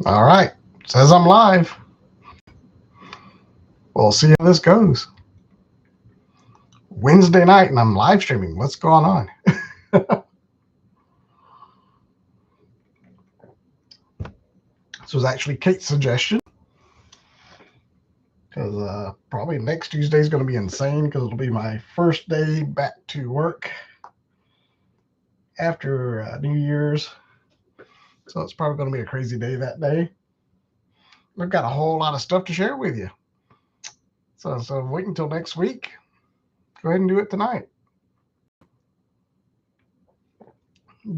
All right. Says I'm live. We'll see how this goes. Wednesday night and I'm live streaming. What's going on? This was actually Kate's suggestion because probably next Tuesday is going to be insane because it'll be my first day back to work after New Year's. So it's probably going to be a crazy day that day. I've got a whole lot of stuff to share with you. So wait until next week. Go ahead and do it tonight.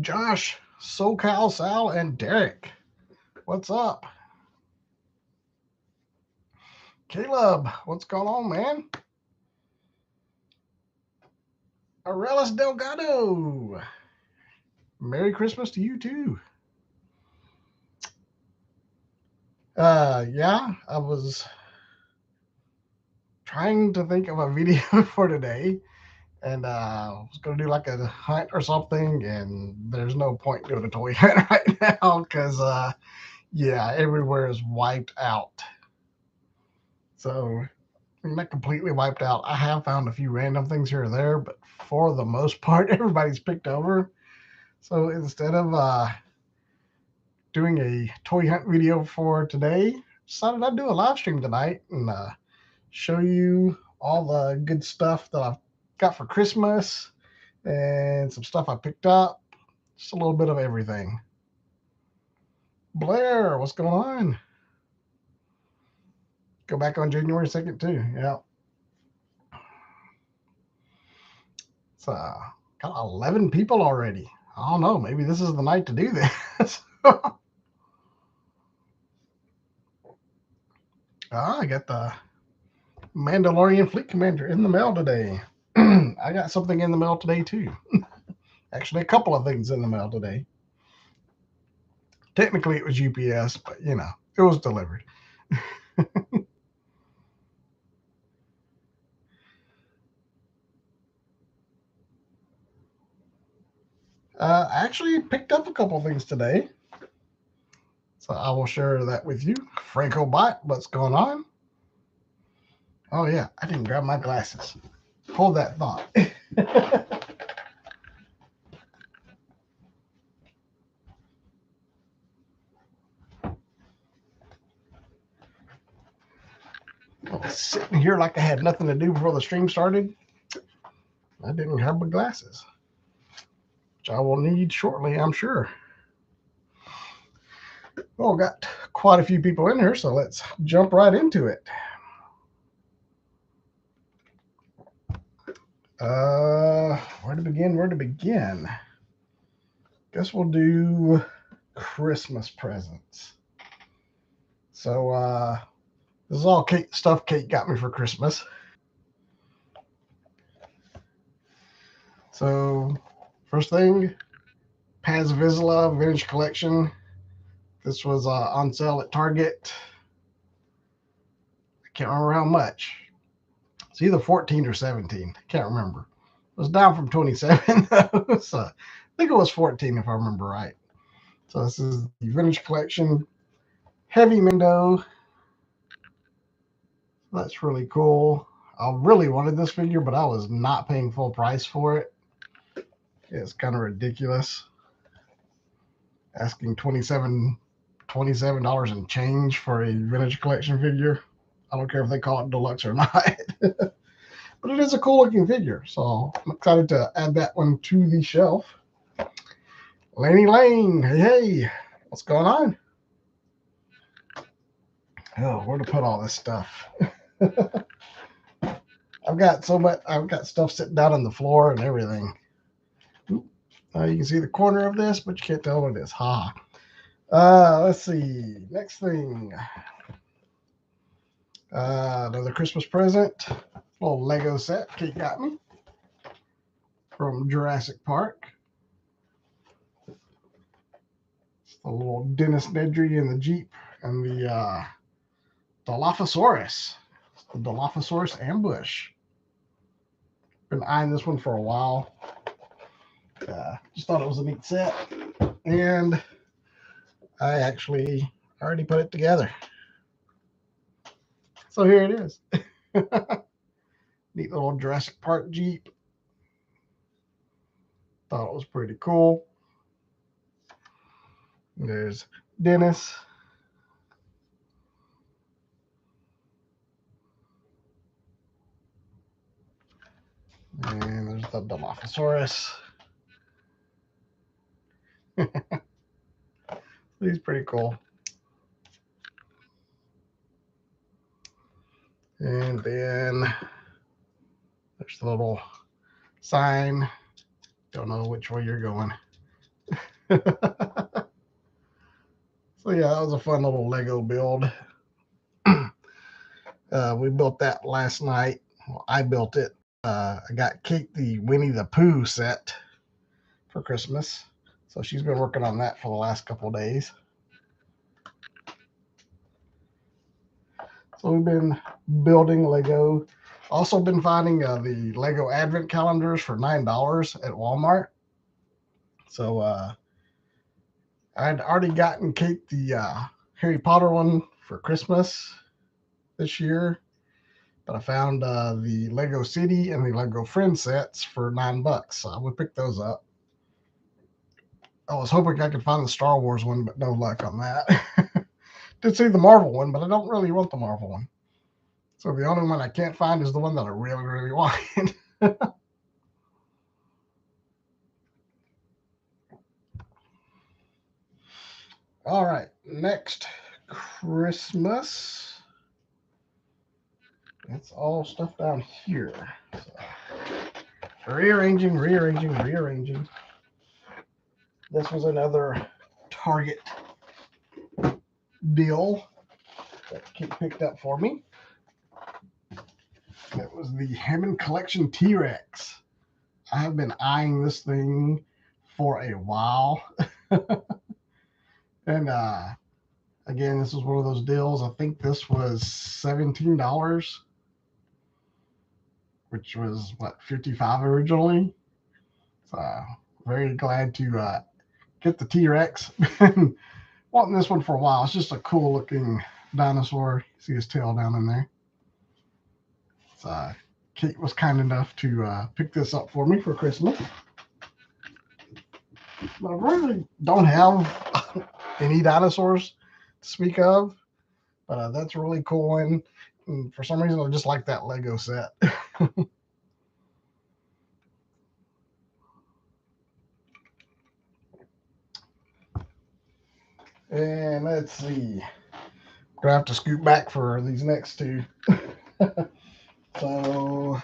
Josh, SoCal Sal, and Derek. What's up? Caleb, what's going on, man? Arelis Delgado. Merry Christmas to you too. Yeah, I was trying to think of a video for today, and I was gonna do like a hunt or something, and there's no point doing a toy hunt right now because yeah, everywhere is wiped out. So not completely wiped out. I have found a few random things here or there, but for the most part, everybody's picked over. So instead of doing a toy hunt video for today, decided I'd do a live stream tonight and show you all the good stuff that I've got for Christmas and some stuff I picked up. Just a little bit of everything. Blair, what's going on? Go back on January 2nd too. Yeah. It's got 11 people already. I don't know. Maybe this is the night to do this. I got the Mandalorian Fleet Commander in the mail today. I got something in the mail today too. Actually, a couple of things in the mail today. Technically, it was UPS, but you know, it was delivered. I actually picked up a couple things today. So I will share that with you. Franco Bot, what's going on? Oh, yeah, I didn't grab my glasses. Hold that thought. I was sitting here like I had nothing to do before the stream started. I didn't grab my glasses, which I will need shortly, I'm sure. Well, got quite a few people in here, so let's jump right into it. Where to begin? Guess we'll do Christmas presents. So, this is all stuff Kate got me for Christmas. So, first thing, Paz Vizsla Vintage Collection. This was on sale at Target. I can't remember how much. It's either 14 or 17. I can't remember. It was down from 27. So I think it was 14 if I remember right. So this is the Vintage Collection Heavy Mendo. That's really cool. I really wanted this figure, but I was not paying full price for it. It's kind of ridiculous. Asking $27 and change for a Vintage Collection figure. I don't care if they call it deluxe or not. But it is a cool looking figure, so I'm excited to add that one to the shelf. Laney Lane, hey, what's going on? Oh, where to put all this stuff? I've got stuff sitting down on the floor and everything. You can see the corner of this, but you can't tell what it is. Ha. Let's see. Next thing. Another Christmas present. Little Lego set Kate got me from Jurassic Park. It's the little Dennis Nedry in the Jeep and the Dilophosaurus. It's the Dilophosaurus ambush. Been eyeing this one for a while. Just thought it was a neat set. And I actually already put it together. So here it is. Neat little Jurassic Park Jeep. Thought it was pretty cool. There's Dennis. And there's the Dilophosaurus. He's pretty cool. And then there's the little sign. Don't know which way you're going. So yeah, that was a fun little Lego build. We built that last night. Well, I built it. I got Kate the Winnie the Pooh set for Christmas. So she's been working on that for the last couple of days. So we've been building Lego. Also been finding the Lego Advent calendars for $9 at Walmart. So I'd already gotten Kate the Harry Potter one for Christmas this year. But I found the Lego City and the Lego Friends sets for $9. So I would pick those up. I was hoping I could find the Star Wars one, but no luck on that. Did see the Marvel one, but I don't really want the Marvel one. So the only one I can't find is the one that I really, really want. All right, next Christmas. It's all stuff down here. So, rearranging. This was another Target deal that Kate picked up for me. It was the Hammond Collection T-Rex. I have been eyeing this thing for a while. And again, this was one of those deals. I think this was $17, which was what, $55 originally. So very glad to get the T-Rex. Been wanting this one for a while. It's just a cool looking dinosaur. See his tail down in there. So Kate was kind enough to pick this up for me for Christmas. But I really don't have any dinosaurs to speak of, but that's a really cool one. And for some reason, I just like that Lego set. And let's see. I'm gonna have to scoot back for these next two. So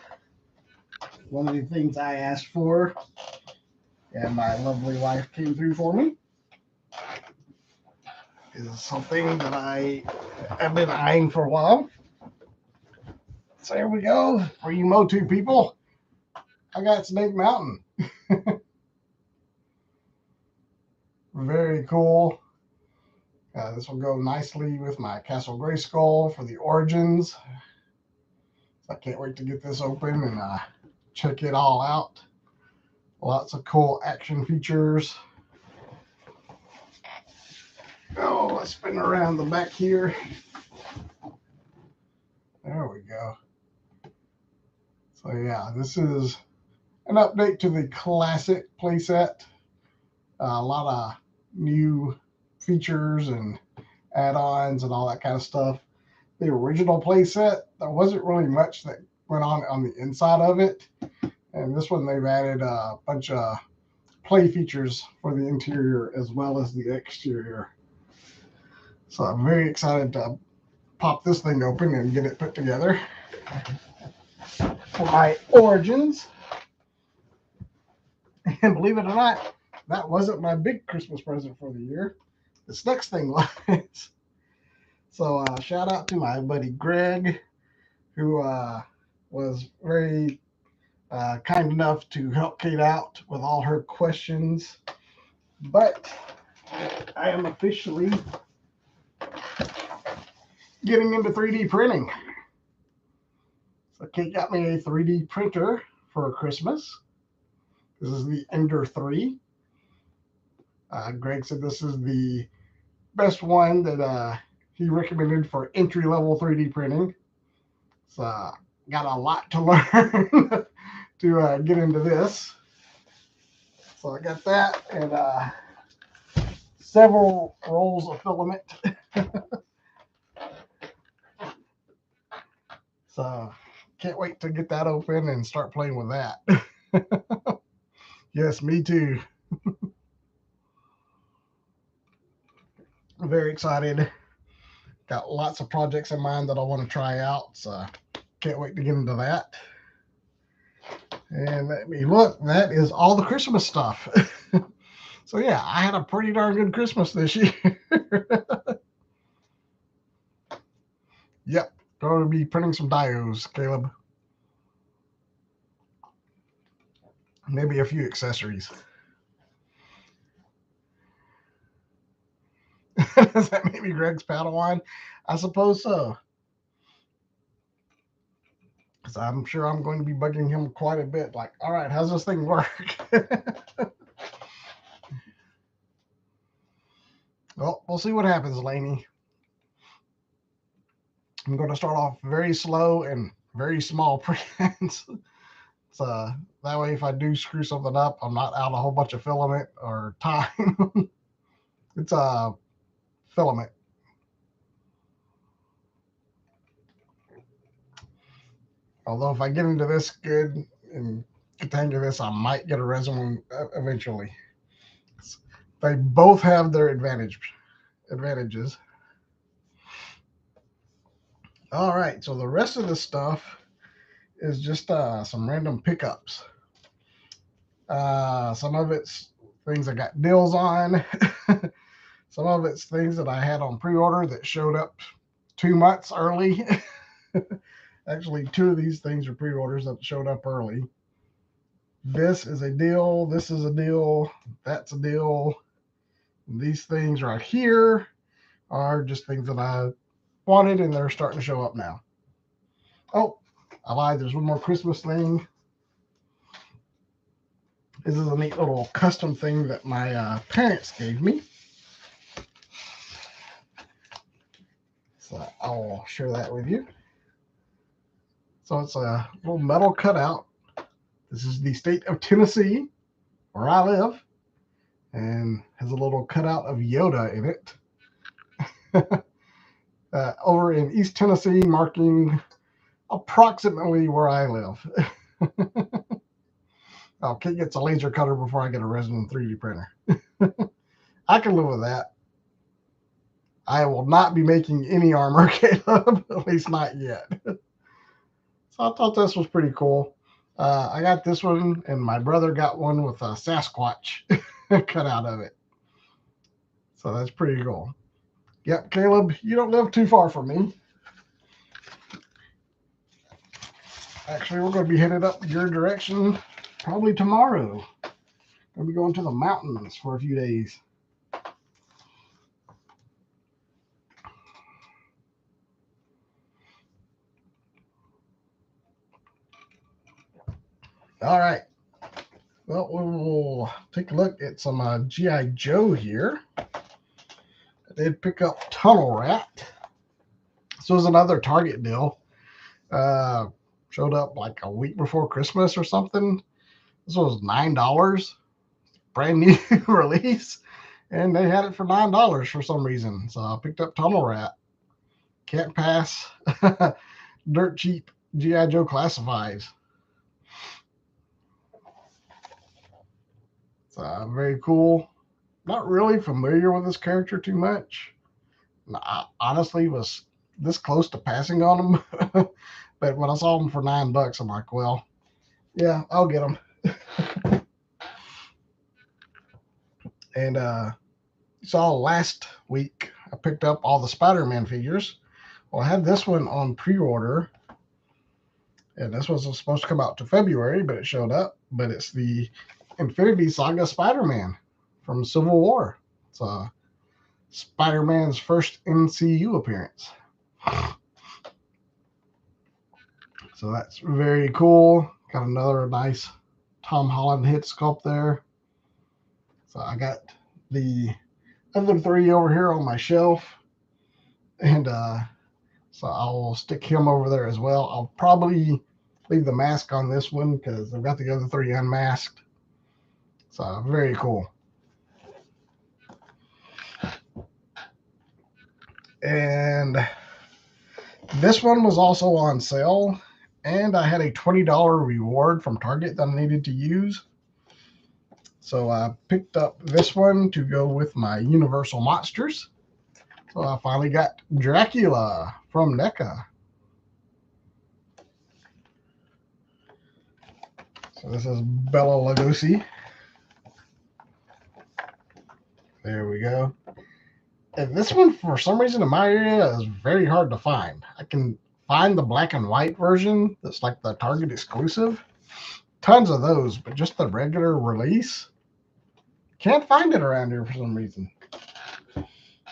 one of the things I asked for, and my lovely wife came through for me, is something that I have been eyeing for a while. So here we go. For you Motu people, I got Snake Mountain. Very cool. This will go nicely with my Castle Grayskull for the Origins. So I can't wait to get this open and check it all out. Lots of cool action features. Oh, let's spin around the back here. There we go. So yeah, this is an update to the classic playset. A lot of new features and add-ons and all that kind of stuff. The original playset, there wasn't really much that went on the inside of it. And this one, they've added a bunch of play features for the interior as well as the exterior. So I'm very excited to pop this thing open and get it put together. For my Origins. And believe it or not, that wasn't my big Christmas present for the year. This next thing was. So shout out to my buddy Greg, who was very kind enough to help Kate out with all her questions. But I am officially getting into 3D printing. So Kate got me a 3D printer for Christmas. This is the Ender 3. Greg said this is the best one that he recommended for entry-level 3D printing. So got a lot to learn to get into this. So I got that and several rolls of filament. So can't wait to get that open and start playing with that. Yes, me too. I'm very excited. Got lots of projects in mind that I want to try out. So can't wait to get into that. And let me look. That is all the Christmas stuff. So yeah, I had a pretty darn good Christmas this year. Yep, going to be printing some dios, Caleb. Maybe a few accessories. Does that make me Greg's Padawan? I suppose so. Because I'm sure I'm going to be bugging him quite a bit. Like, all right, how's this thing work? Well, we'll see what happens, Laney. I'm going to start off very slow and very small prints. So that way, if I do screw something up, I'm not out a whole bunch of filament or time. It's a filament. Although if I get into this good and get the hang of this, I might get a resin one eventually. They both have their advantages. All right, so the rest of the stuff is just some random pickups. Some of it's things I got deals on. Some of it's things that I had on pre-order that showed up 2 months early. Actually, two of these things are pre-orders that showed up early. This is a deal. This is a deal. That's a deal. These things right here are just things that I wanted, and they're starting to show up now. Oh, I lied. There's one more Christmas thing. This is a neat little custom thing that my parents gave me. So I'll share that with you. So it's a little metal cutout. This is the state of Tennessee, where I live, and has a little cutout of Yoda in it. Over in East Tennessee, marking approximately where I live. Kit gets a laser cutter before I get a resin 3D printer. I can live with that. I will not be making any armor, Caleb, at least not yet. So I thought this was pretty cool. I got this one, and my brother got one with a Sasquatch cut out of it. So that's pretty cool. Yep, Caleb, you don't live too far from me. Actually, we're going to be headed up your direction probably tomorrow. We'll be going to the mountains for a few days. All right. Well, we'll take a look at some G.I. Joe here. I did pick up Tunnel Rat. This was another Target deal. Showed up like a week before Christmas or something. This was $9. Brand new release. And they had it for $9 for some reason. So I picked up Tunnel Rat. Can't pass. Dirt cheap G.I. Joe classifieds. Very cool. Not really familiar with this character too much. I honestly was this close to passing on him. But when I saw him for $9, I'm like, well, yeah, I'll get him. And you saw last week, I picked up all the Spider-Man figures. Well, I had this one on pre-order. And this was supposed to come out to February, but it showed up. But it's the Infinity Saga Spider-Man from Civil War. It's Spider-Man's first MCU appearance. So that's very cool. Got another nice Tom Holland hit sculpt there. So I got the other three over here on my shelf, and so I'll stick him over there as well. I'll probably leave the mask on this one because I've got the other three unmasked. So very cool. And this one was also on sale, and I had a $20 reward from Target that I needed to use. So I picked up this one to go with my Universal Monsters. So I finally got Dracula from NECA. So this is Bela Lugosi. There we go. And this one, for some reason, in my area, is very hard to find. I can find the black and white version that's like the Target exclusive. Tons of those, but just the regular release, can't find it around here for some reason.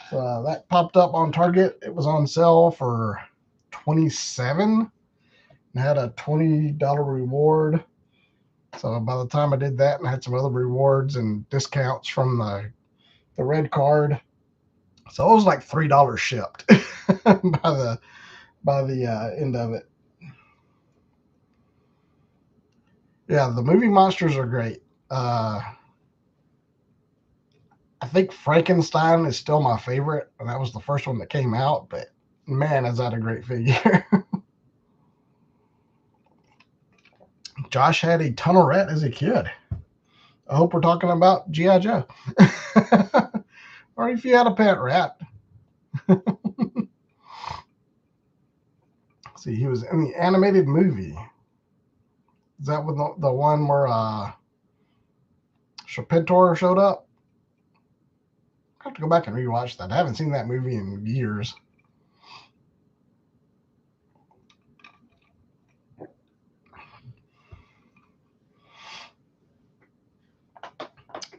So that popped up on Target. It was on sale for $27 and had a $20 reward. So by the time I did that and had some other rewards and discounts from the red card, so it was like $3 shipped by the end of it. Yeah, the movie monsters are great. I think Frankenstein is still my favorite, and that was the first one that came out. But man, is that a great figure! Josh had a tunnel rat as a kid. I hope we're talking about G.I. Joe. Or if you had a pet rat. See, he was in the animated movie. Is that with the one where Serpentor showed up? I have to go back and rewatch that. I haven't seen that movie in years.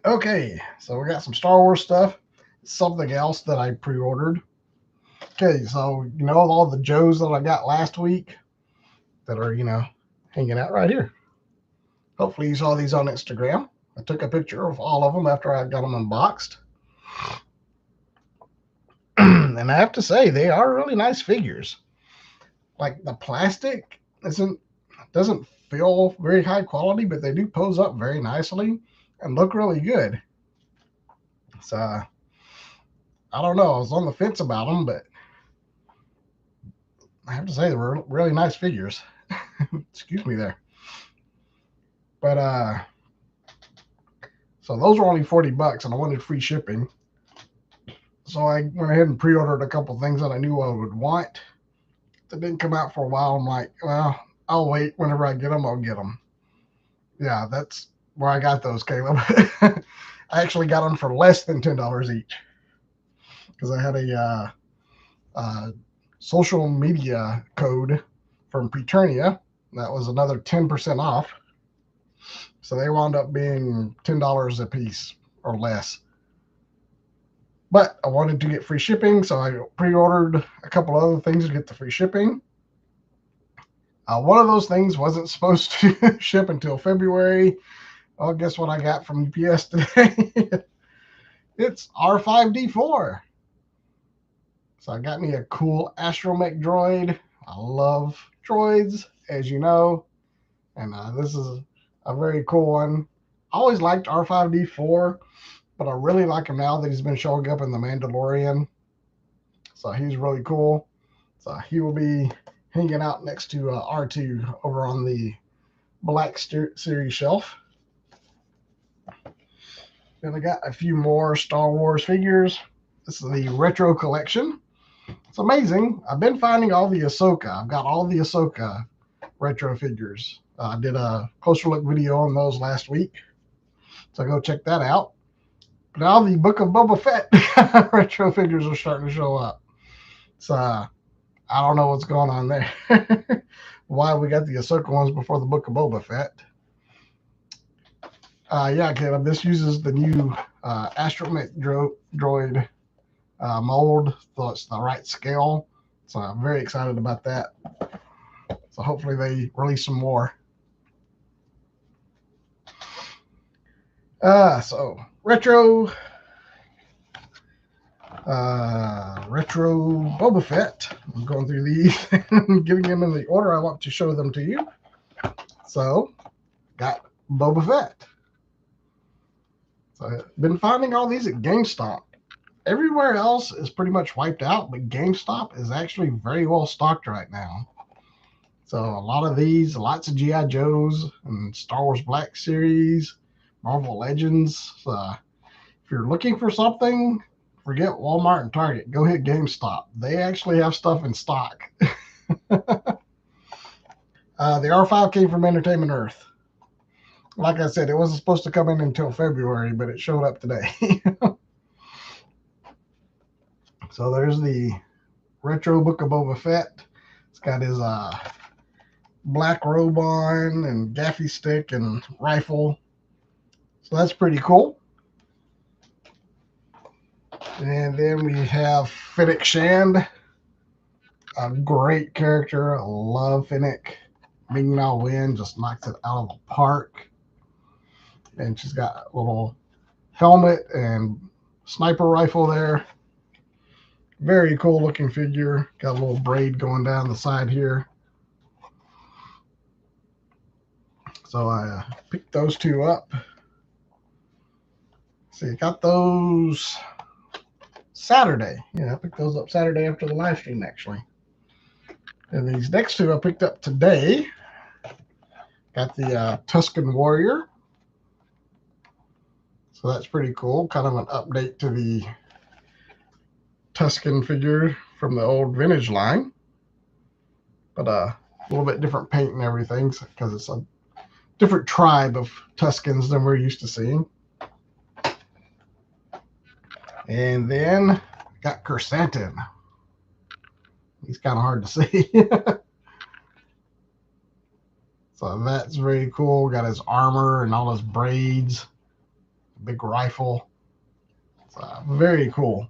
Okay, so we got some Star Wars stuff. Something else that I pre-ordered. Okay, so you know all the Joes that I got last week that are, hanging out right here. Hopefully you saw these on Instagram. I took a picture of all of them after I got them unboxed. And I have to say, they are really nice figures. Like the plastic doesn't feel very high quality, but they do pose up very nicely and look really good. So I don't know. I was on the fence about them, but I have to say they were really nice figures. Excuse me there. But so those were only $40 and I wanted free shipping. So I went ahead and pre-ordered a couple things that I knew I would want. That didn't come out for a while. I'm like, well, I'll wait. Whenever I get them, I'll get them. Yeah, that's where I got those, Caleb. I actually got them for less than $10 each because I had a social media code from Preternia. That was another 10% off. So they wound up being $10 a piece or less. But I wanted to get free shipping, so I pre-ordered a couple other things to get the free shipping. One of those things wasn't supposed to ship until February. Well, guess what I got from UPS today? It's R5D4. So I got me a cool astromech droid. I love droids, as you know. And this is a very cool one. I always liked R5D4, but I really like him now that he's been showing up in The Mandalorian. So he's really cool. So he will be hanging out next to R2 over on the Black Series shelf. Then I got a few more Star Wars figures. This is the retro collection. It's amazing. I've been finding all the Ahsoka. I've got all the Ahsoka retro figures. I did a closer look video on those last week. So go check that out. But now the Book of Boba Fett retro figures are starting to show up. So I don't know what's going on there. Why we got the Ahsoka ones before the Book of Boba Fett. Yeah, Caleb, this uses the new astromech droid mold, so it's the right scale. So I'm very excited about that. So hopefully they release some more. So retro Retro Boba Fett. I'm going through these and getting them in the order I want to show them to you. So, got Boba Fett. So, I've been finding all these at GameStop. Everywhere else is pretty much wiped out, but GameStop is actually very well stocked right now. So, a lot of these, lots of G.I. Joes and Star Wars Black Series, Marvel Legends. If you're looking for something, forget Walmart and Target. Go hit GameStop. They actually have stuff in stock. The R5 came from Entertainment Earth. Like I said, it wasn't supposed to come in until February, but it showed up today. So there's the retro Book of Boba Fett. It's got his black robe on and gaffy stick and rifle. So that's pretty cool. And then we have Fennec Shand, a great character. I love Fennec. Ming Na Wen just knocks it out of the park. And she's got a little helmet and sniper rifle there. Very cool looking figure. Got a little braid going down the side here. So I picked those two up. See, got those Saturday. Yeah, I picked those up Saturday after the live stream, actually. And these next two I picked up today. Got the Tusken Warrior. So that's pretty cool. Kind of an update to the Tusken figure from the old vintage line. But a little bit different paint and everything because it's a different tribe of Tuskens than we're used to seeing. And then got Chrysanthemum. He's kind of hard to see. So that's very cool. Got his armor and all his braids. Big rifle. So very cool.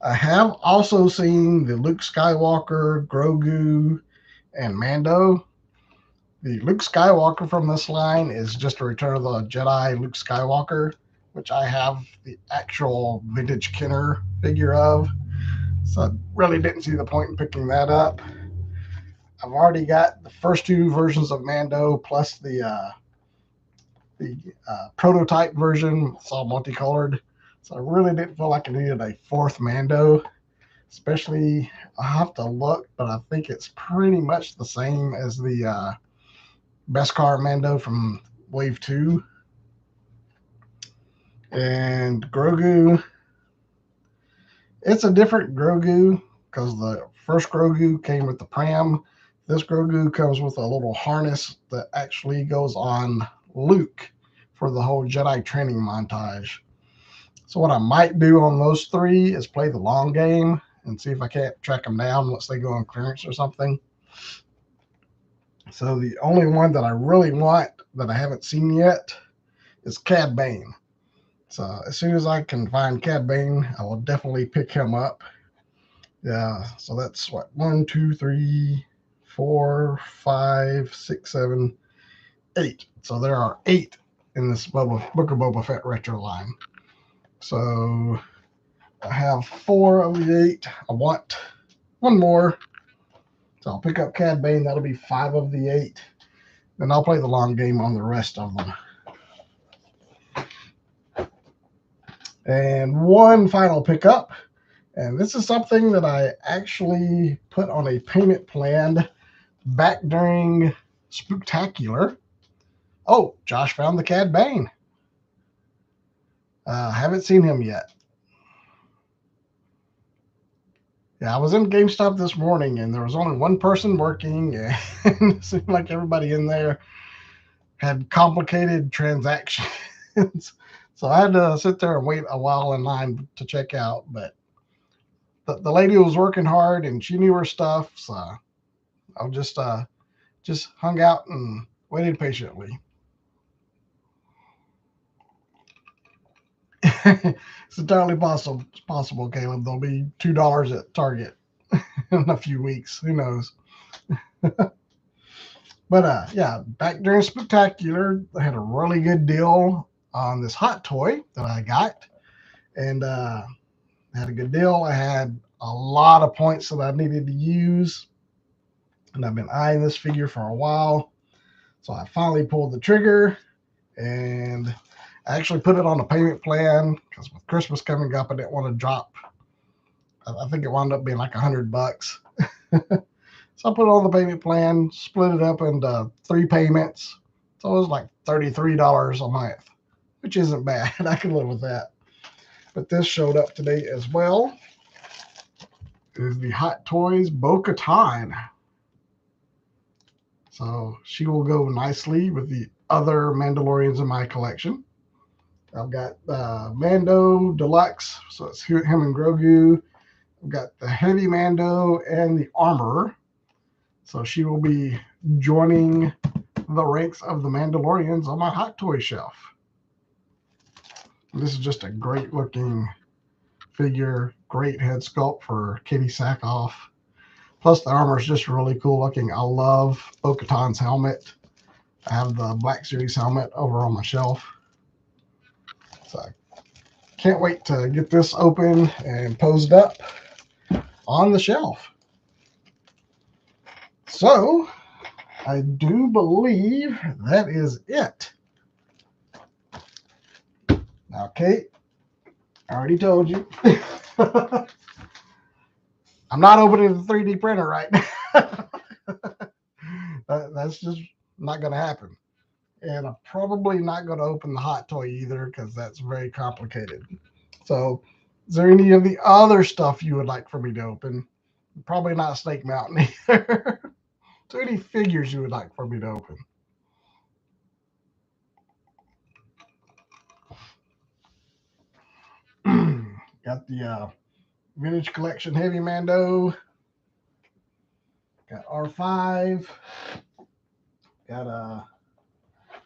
I have also seen the Luke Skywalker, Grogu, and Mando. The Luke Skywalker from this line is just a Return of the Jedi Luke Skywalker, which I have the actual vintage Kenner figure of. So I really didn't see the point in picking that up. I've already got the first two versions of Mando plus the prototype version. It's all multicolored. So I really didn't feel like I needed a fourth Mando. Especially, I'll have to look, but I think it's pretty much the same as the Beskar Mando from Wave 2. And Grogu, it's a different Grogu because the first Grogu came with the pram. This Grogu comes with a little harness that actually goes on Luke for the whole Jedi training montage. So what I might do on those three is play the long game and see if I can't track them down once they go on clearance or something. So the only one that I really want that I haven't seen yet is Cad Bane. So as soon as I can find Cad Bane, I will definitely pick him up. Yeah, so that's what, 1, 2, 3, 4, 5, 6, 7, 8. So there are 8 in this Book of Boba Fett retro line. So I have 4 of the 8. I want one more. So I'll pick up Cad Bane. That'll be 5 of the 8. Then I'll play the long game on the rest of them. And one final pickup. And this is something that I actually put on a payment plan back during Spooktacular. Oh, Josh found the Cad Bane. Haven't seen him yet. Yeah, I was in GameStop this morning, and there was only one person working, and it seemed like everybody in there had complicated transactions. So I had to sit there and wait a while in line to check out. But the lady was working hard, and she knew her stuff, so I just hung out and waited patiently. It's entirely possible, Caleb. There'll be $2 at Target in a few weeks. Who knows? But yeah, back during Spooktacular, I had a really good deal on this hot toy that I got, and had a good deal. I had a lot of points that I needed to use, and I've been eyeing this figure for a while. So I finally pulled the trigger, and I actually put it on a payment plan because with Christmas coming up, I didn't want to drop. I think it wound up being like $100. So I put it on the payment plan, split it up into 3 payments. So it was like $33 a month, which isn't bad. I can live with that. But this showed up today as well. It is the Hot Toys Bo-Katan. So she will go nicely with the other Mandalorians in my collection. I've got Mando Deluxe, so it's him and Grogu. I've got the Heavy Mando and the Armorer. So she will be joining the ranks of the Mandalorians on my Hot Toy shelf. This is just a great looking figure, great head sculpt for Katie Sackhoff. Plus the armor is just really cool looking. I love Bo-Katan's helmet. I have the Black Series helmet over on my shelf. So I can't wait to get this open and posed up on the shelf. So I do believe that is it. Now, Kate, I already told you. I'm not opening the 3D printer right now. That's just not going to happen. And I'm probably not going to open the Hot Toy either because that's very complicated. So is there any of the other stuff you would like for me to open? Probably not Snake Mountain either. So any figures you would like for me to open? Got the Vintage Collection Heavy Mando. Got R5. Got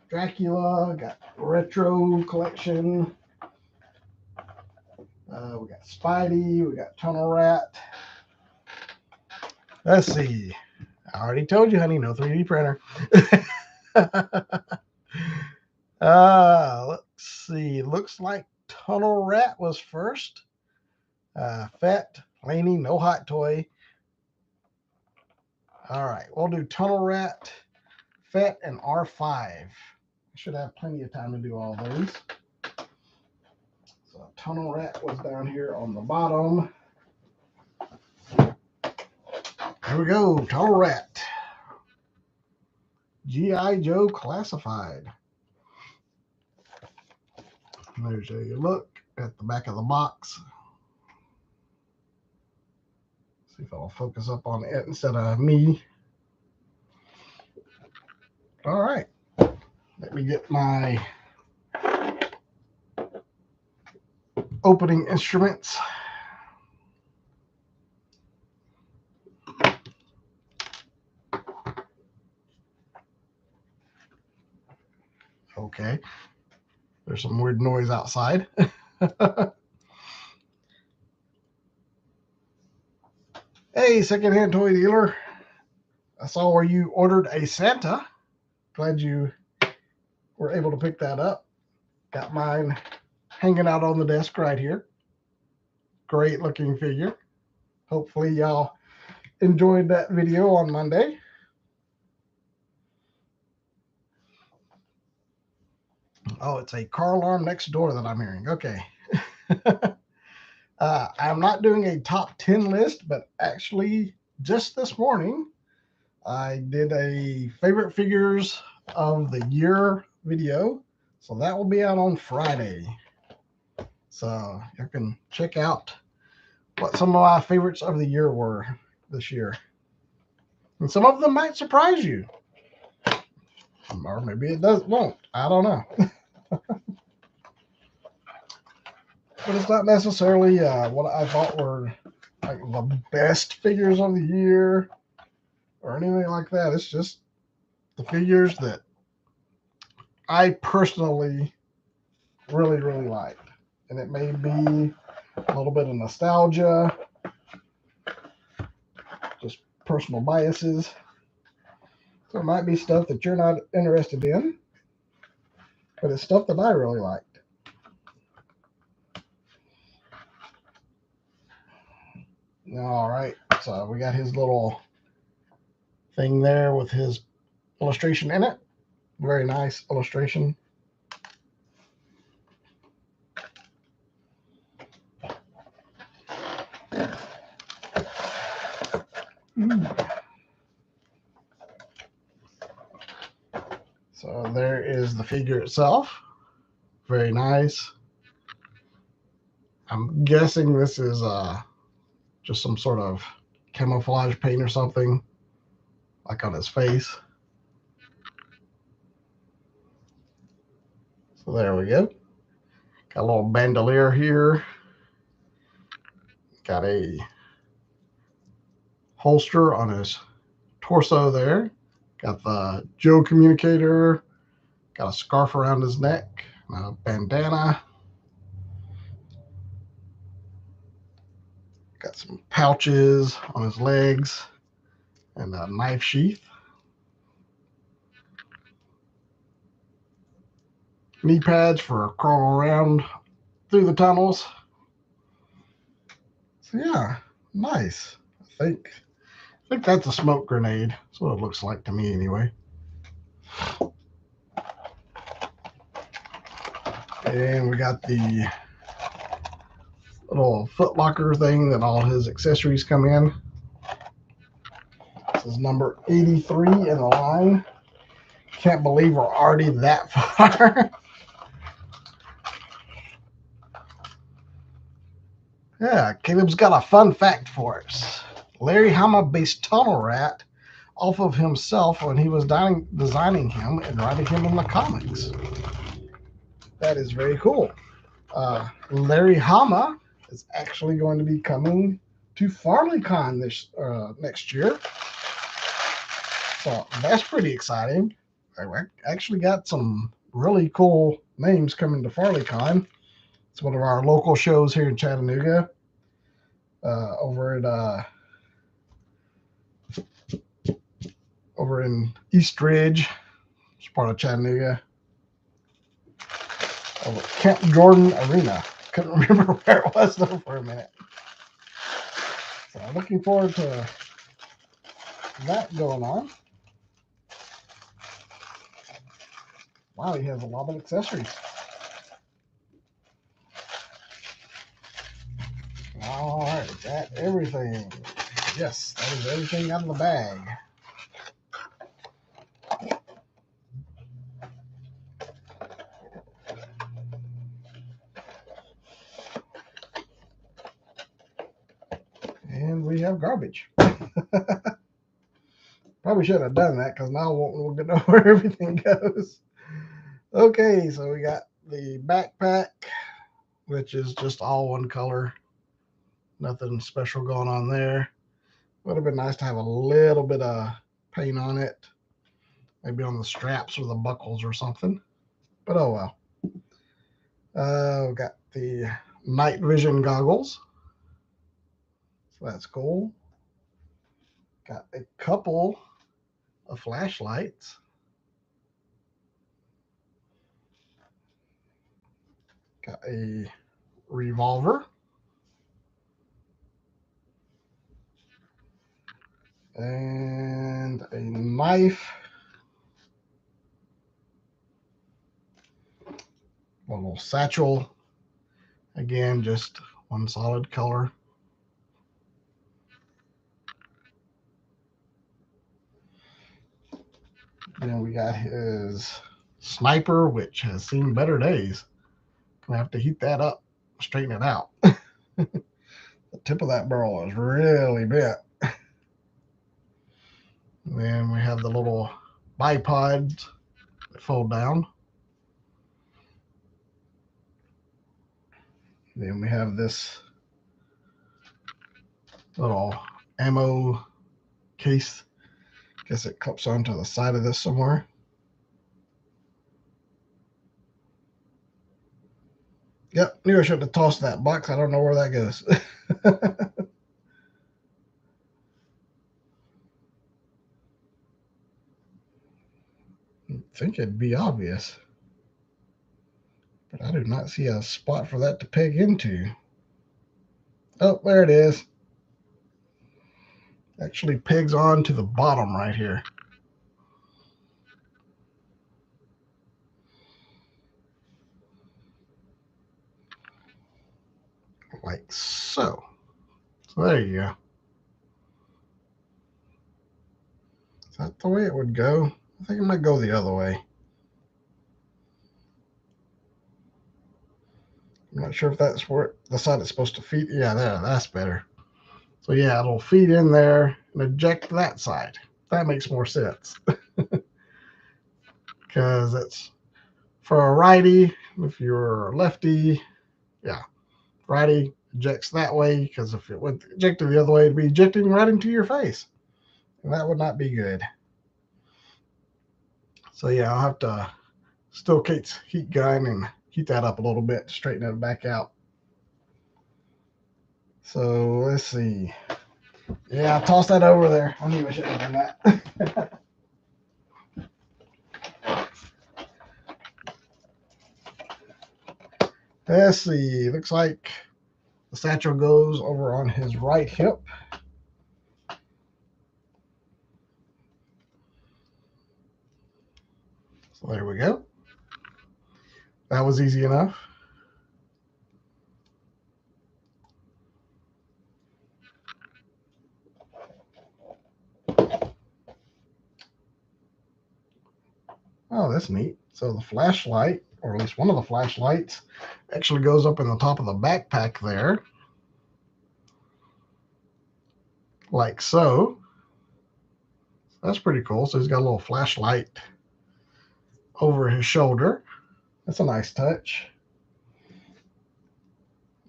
Dracula. Got Retro Collection. We got Spidey. We got Tunnel Rat. Let's see. I already told you, honey, no 3D printer. Let's see. Looks like Tunnel Rat was first. Fett, Laney, no Hot Toy. All right, we'll do Tunnel Rat, Fett, and R5. I should have plenty of time to do all those. So Tunnel Rat was down here on the bottom. Here we go, Tunnel Rat. G.I. Joe Classified. There's a look at the back of the box. See if I'll focus up on it instead of me. All right. Let me get my opening instruments. Okay. There's some weird noise outside. Hey, secondhand toy dealer. I saw where you ordered a Santa. Glad you were able to pick that up. Got mine hanging out on the desk right here. Great looking figure. Hopefully y'all enjoyed that video on Monday. Oh, it's a car alarm next door that I'm hearing. Okay. I'm not doing a top 10 list, but actually just this morning, I did a favorite figures of the year video. So that will be out on Friday. So you can check out what some of my favorites of the year were this year. And some of them might surprise you. Or maybe it won't. I don't know. But it's not necessarily what I thought were like the best figures of the year or anything like that. It's just the figures that I personally really, really liked. And it may be a little bit of nostalgia, just personal biases. So it might be stuff that you're not interested in, but it's stuff that I really liked. All right, so we got his little thing there with his illustration in it. Very nice illustration. So there is the figure itself. Very nice. I'm guessing this is just some sort of camouflage paint or something, like on his face. So there we go. Got a little bandolier here. Got a holster on his torso there. Got the Joe communicator. Got a scarf around his neck. A bandana. Got some pouches on his legs and a knife sheath. Knee pads for crawling around through the tunnels. So yeah, nice. I think that's a smoke grenade. That's what it looks like to me anyway. And we got the little foot locker thing that all his accessories come in. This is number 83 in the line. Can't believe we're already that far. Yeah, Caleb's got a fun fact for us. Larry Hama based Tunnel Rat off of himself when he was designing him and writing him in the comics. That is very cool. Larry Hama is actually going to be coming to FarleyCon this next year. So that's pretty exciting. I actually got some really cool names coming to FarleyCon. It's one of our local shows here in Chattanooga. Over in East Ridge. It's part of Chattanooga. Over at Camp Jordan Arena. Couldn't remember where it was though for a minute. So I'm looking forward to that going on. Wow, he has a lot of accessories. All right, is that everything? Yes, that is everything out of the bag. And we have garbage. Probably shouldn't have done that because now we'll get know where everything goes. Okay, so we got the backpack, which is just all one color. Nothing special going on there. Would have been nice to have a little bit of paint on it. Maybe on the straps or the buckles or something. But oh well. We've got the night vision goggles. So that's cool. Got a couple of flashlights. Got a revolver. And a knife. A little satchel. Again, just one solid color. Then we got his sniper, which has seen better days. Gonna have to heat that up, straighten it out. The tip of that barrel is really bent. Then we have the little bipods that fold down. Then we have this little ammo case. Guess it clips onto the side of this somewhere. Yep, knew I should have tossed that box. I don't know where that goes. I think it'd be obvious. But I do not see a spot for that to peg into. Oh, there it is. Actually pegs on to the bottom right here. Like so. So there you go. Is that the way it would go? I think it might go the other way. I'm not sure if that's where the side it's supposed to feed. Yeah, that's better. So yeah, it'll feed in there and eject that side. That makes more sense. Because it's for a righty. If you're a lefty, yeah, righty ejects that way. Because if it went ejected the other way, it'd be ejecting right into your face, and that would not be good. So yeah, I'll have to still Kate's heat gun and heat that up a little bit to straighten it back out. So let's see. Yeah, I'll toss that over there. I knew I shouldn't have done that. Let's see. Looks like the satchel goes over on his right hip. So there we go. That was easy enough. Oh, that's neat. So the flashlight, or at least one of the flashlights, actually goes up in the top of the backpack there. Like so. That's pretty cool. So he's got a little flashlight over his shoulder. That's a nice touch.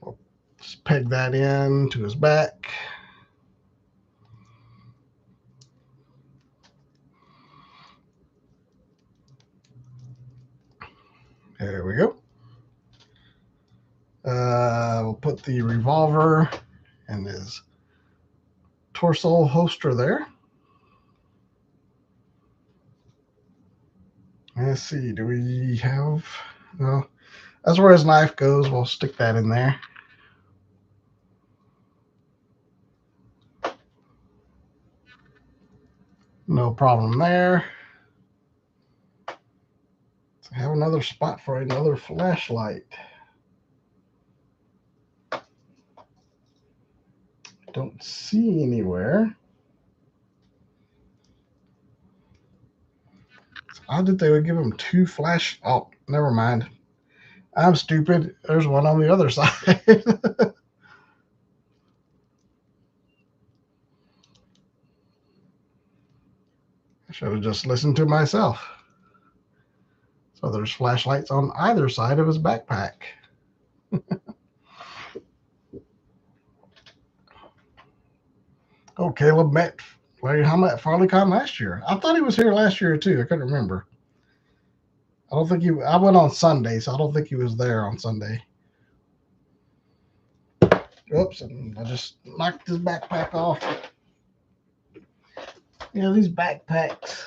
We'll just peg that in to his back. There we go. We'll put the revolver and his torso holster there. Let's see, do we have, no, that's where his knife goes. We'll stick that in there. No problem there. So I have another spot for another flashlight. Don't see anywhere. It's odd that they would give him two flash. Oh, never mind. I'm stupid. There's one on the other side. I should have just listened to myself. So there's flashlights on either side of his backpack. Oh, Caleb met Larry Hama at FarleyCon last year. I thought he was here last year too. I couldn't remember. I don't think he. I went on Sunday, so I don't think he was there on Sunday. Oops, and I just knocked his backpack off. You know, these backpacks,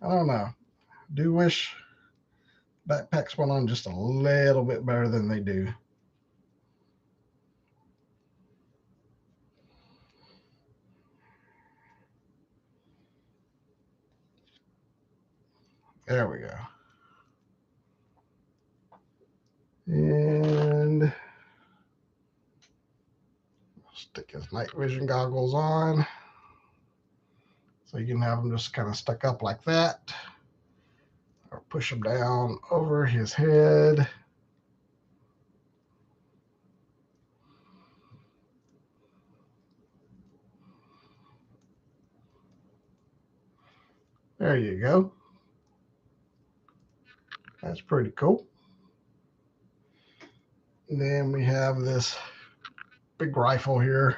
I don't know. I do wish backpacks went on just a little bit better than they do. There we go. And stick his night vision goggles on. So you can have them just kind of stuck up like that. Or push them down over his head. There you go. That's pretty cool. And then we have this big rifle here.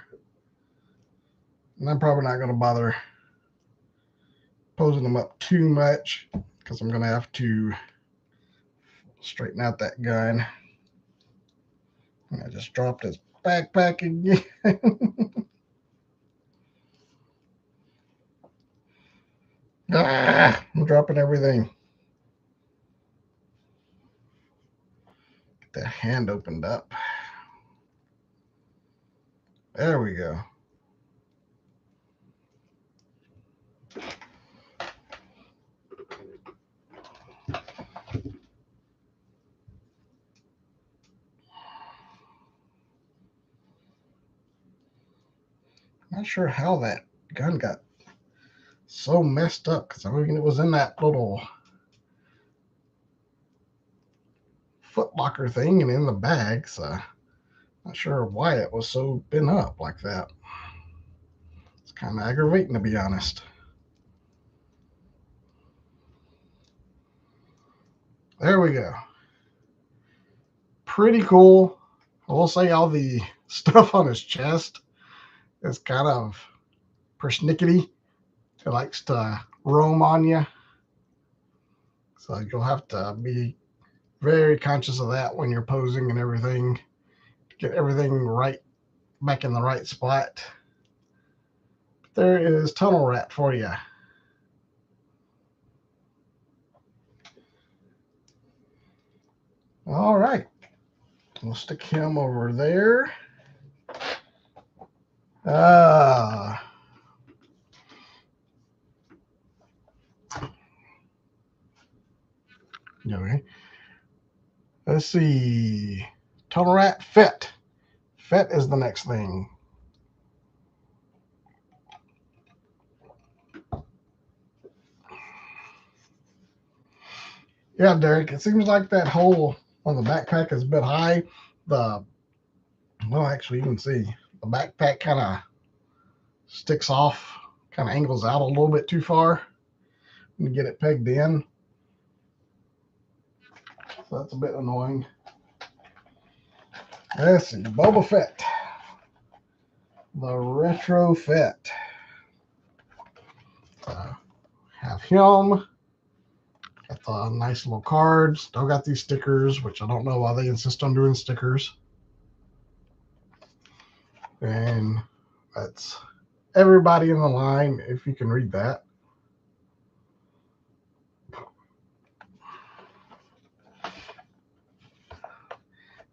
And I'm probably not going to bother posing them up too much because I'm going to have to straighten out that gun. And I just dropped his backpack again. I'm dropping everything. Get that hand opened up. There we go. Not sure how that gun got so messed up, because I mean it was in that little foot locker thing and in the bag, so not sure why it was so bent up like that. It's kind of aggravating, to be honest. There we go. Pretty cool. I will say all the stuff on his chest is kind of persnickety. It likes to roam on you. So you'll have to be very conscious of that when you're posing and everything. Get everything right back in the right spot. There is Tunnel Rat for you. All right. We'll stick him over there. Okay. Let's see. Tunnel Rat Fett. Fett is the next thing. Yeah, Derek, it seems like that hole on the backpack is a bit high. Well, actually, you can see the backpack kind of sticks off, kind of angles out a little bit too far when you get it pegged in. So that's a bit annoying. Let's see, Boba Fett. The Retro Fett. Have him. Got the nice little cards. Still got these stickers, which I don't know why they insist on doing stickers. And that's everybody in the line, if you can read that.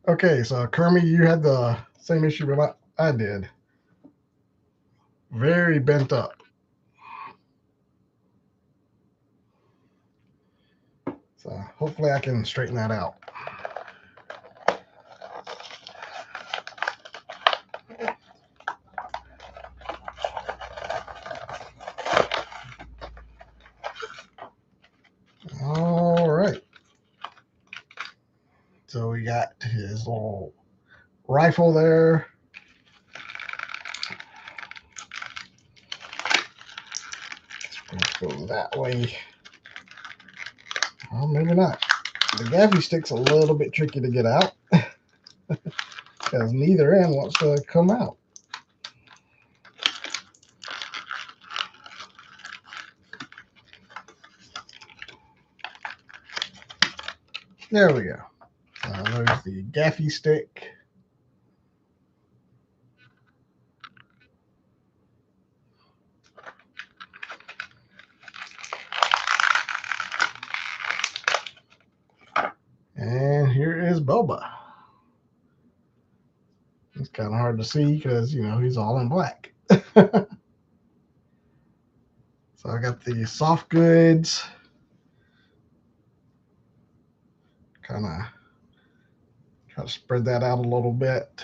Okay, so Kermie, you had the same issue that I did. Very bent up. So hopefully I can straighten that out. All right. So we got his little rifle there. Let's go that way. Well, maybe not. The gaffy stick's a little bit tricky to get out because neither end wants to come out. There we go. There's the gaffy stick. And here is Boba. It's kind of hard to see because, you know, he's all in black. So I got the soft goods. Kind of try to spread that out a little bit.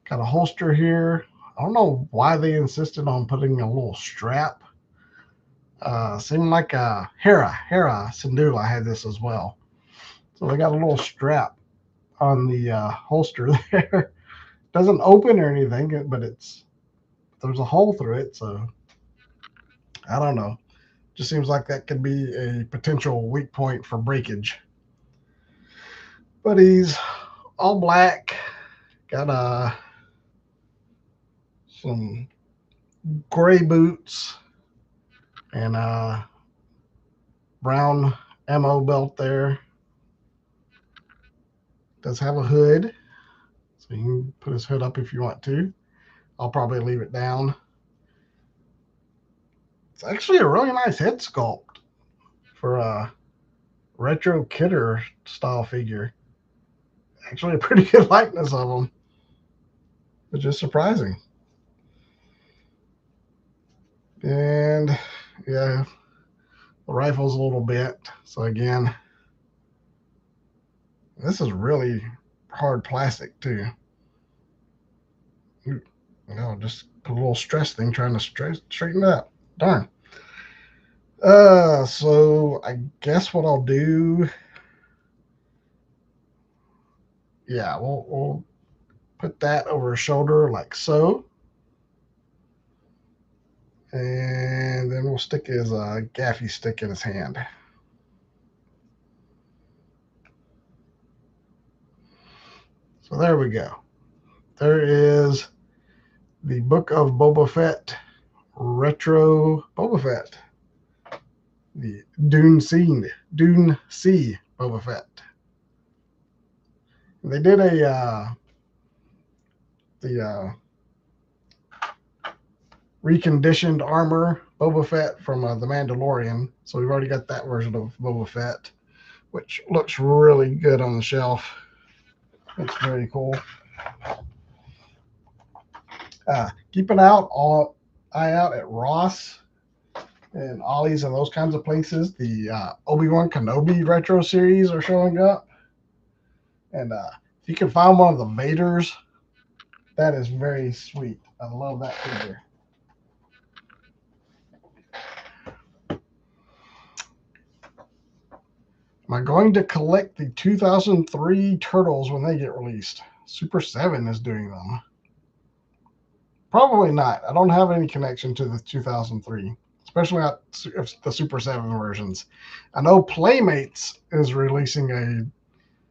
Got a holster here. I don't know why they insisted on putting a little strap. Seemed like a Hera Syndulla had this as well. So they got a little strap on the holster there. Doesn't open or anything, but there's a hole through it. So I don't know. Just seems like that could be a potential weak point for breakage. But he's all black. Got some gray boots and a brown ammo belt there. Does have a hood, so you can put his hood up if you want to. I'll probably leave it down. It's actually a really nice head sculpt for a retro Kidder style figure. Actually a pretty good likeness of him, which is surprising. And yeah, the rifle's a little bent. So again, this is really hard plastic too. Just put a little stress thing trying to straighten it out. Darn. So I guess what I'll do, yeah, we'll put that over his shoulder like so. And then we'll stick his gaffy stick in his hand. So there we go. There is the Book of Boba Fett Retro Boba Fett. The Dune Sea Boba Fett. They did the reconditioned armor Boba Fett from The Mandalorian. So we've already got that version of Boba Fett, which looks really good on the shelf. It's very cool. Keep an eye out at Ross and Ollie's and those kinds of places. The Obi-Wan Kenobi retro series are showing up. And if you can find one of the Vaders, that is very sweet. I love that figure. Am I going to collect the 2003 Turtles when they get released? Super 7 is doing them. Probably not. I don't have any connection to the 2003, especially not the Super 7 versions. I know Playmates is releasing a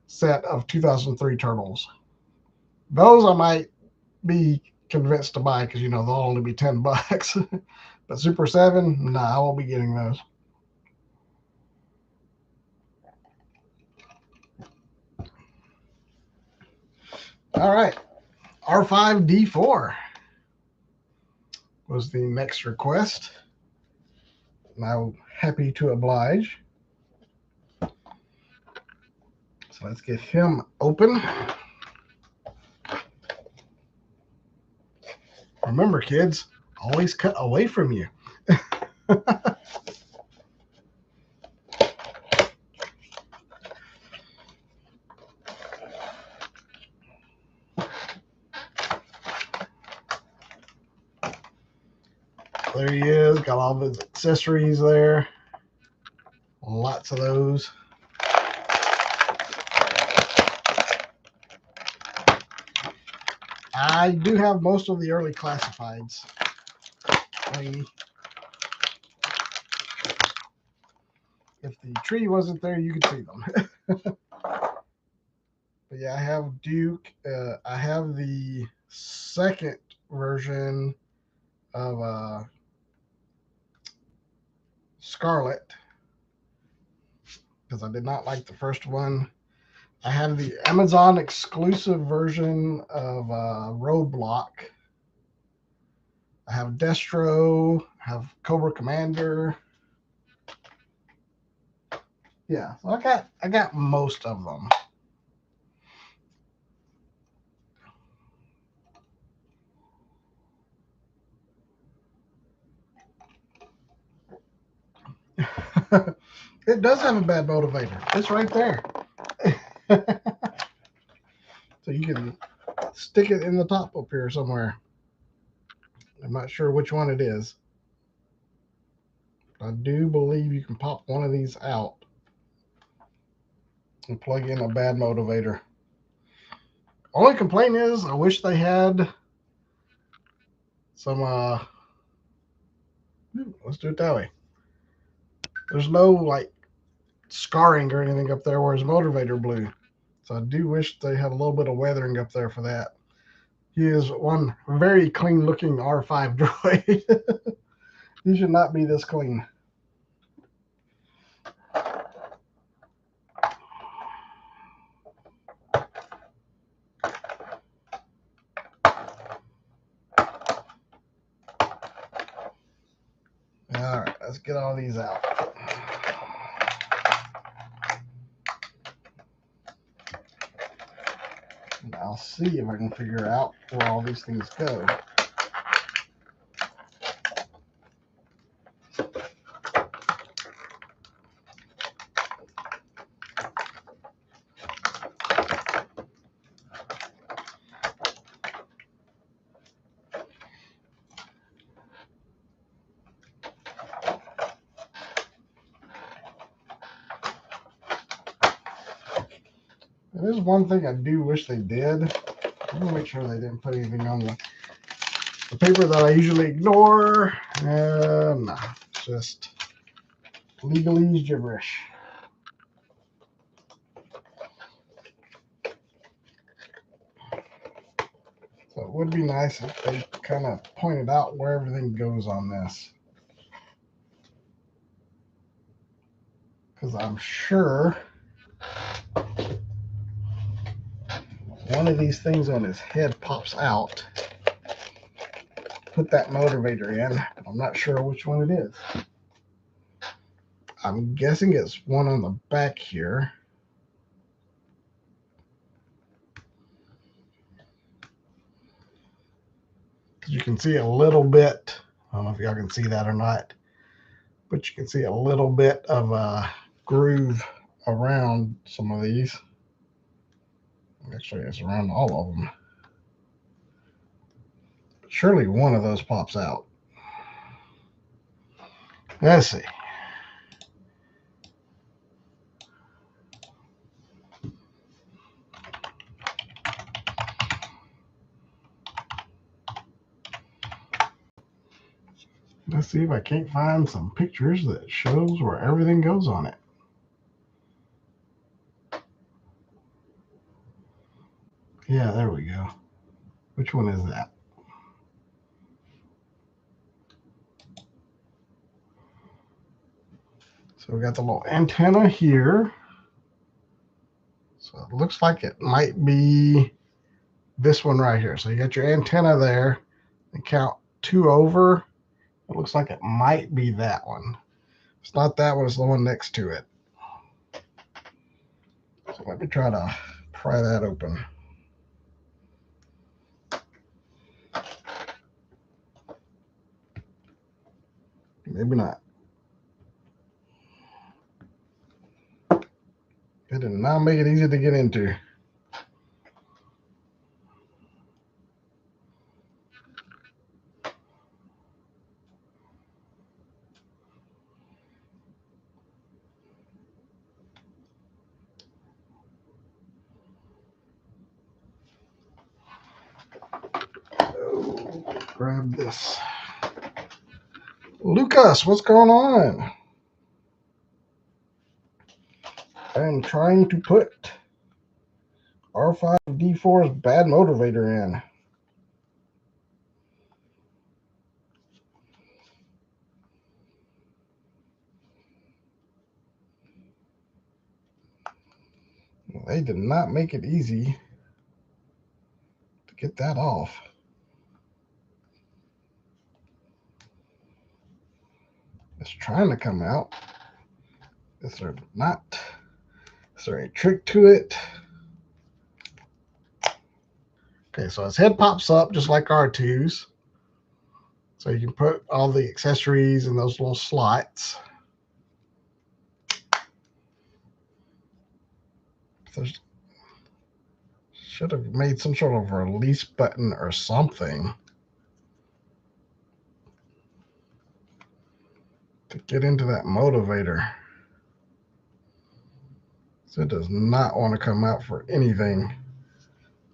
set of 2003 Turtles. Those I might be convinced to buy because, they'll only be $10. But Super 7, nah, I won't be getting those. All right. R5D4 was the next request. And I'm happy to oblige. So let's get him open. Remember, kids, always cut away from you. There he is, got all of his accessories there. Lots of those. I do have most of the early classifieds. If the tree wasn't there, you could see them. But yeah, I have Duke. I have the second version of Scarlet because I did not like the first one. I have the Amazon exclusive version of Roadblock. I have Destro. I have Cobra Commander. Yeah, so I got most of them. It does have a bad motivator. It's right there. So you can stick it in the top up here somewhere. I'm not sure which one it is. I do believe you can pop one of these out and plug in a bad motivator. Only complaint is I wish they had some let's do it that way. There's no like scarring or anything up there where his motivator blew. So I do wish they had a little bit of weathering up there for that. He is one very clean looking R5 droid. He should not be this clean. All right, let's get all these out. And I'll see if I can figure out where all these things go. There's one thing I do wish they did. I'm gonna make sure they didn't put anything on the paper that I usually ignore. No, just legalese gibberish. So it would be nice if they kind of pointed out where everything goes on this. Because I'm sure one of these things on his head pops out. Put that motivator in. I'm not sure which one it is. I'm guessing it's one on the back here. You can see a little bit. I don't know if y'all can see that or not, but you can see a little bit of a groove around some of these. Actually, it's around all of them. But surely one of those pops out. Let's see. Let's see if I can't find some pictures that shows where everything goes on it. Yeah, there we go. Which one is that? So we got the little antenna here. So it looks like it might be this one right here. So you got your antenna there and count 2 over. It looks like it might be that one. It's not that one, it's the one next to it. So let me try to pry that open. Maybe not. It did not make it easy to get into. Oh, grab this. Lucas, what's going on? I'm trying to put R5D4's bad motivator in. They did not make it easy to get that off. It's trying to come out. Is there not? Is there a trick to it? Okay, so his head pops up just like R2's. So you can put all the accessories in those little slots. There's, should have made some sort of release button or something to get into that motivator. So it does not want to come out for anything.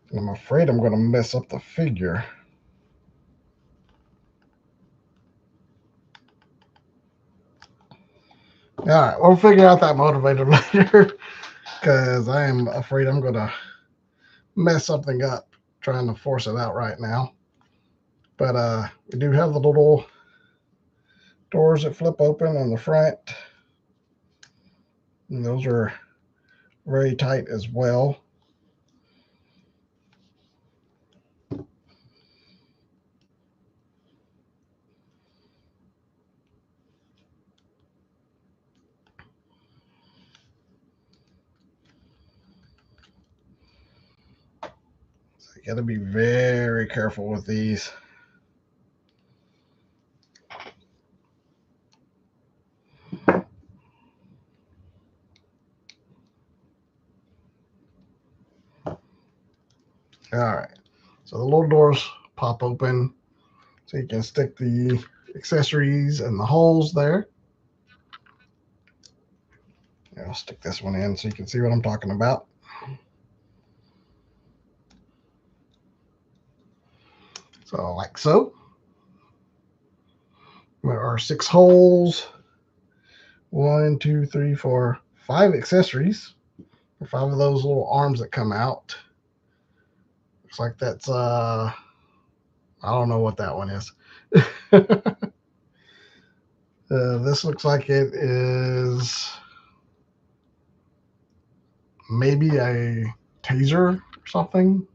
And I'm afraid I'm going to mess up the figure. All right, we'll figure out that motivator later because I am afraid I'm going to mess something up trying to force it out right now. But we do have the little doors that flip open on the front. And those are very tight as well. So you got to be very careful with these. All right, so the little doors pop open so you can stick the accessories and the holes there. I'll stick this one in so you can see what I'm talking about. So like so. There are 6 holes. 1, 2, 3, 4, 5 accessories. 5 of those little arms that come out. Looks like that's I don't know what that one is. This looks like it is maybe a taser or something.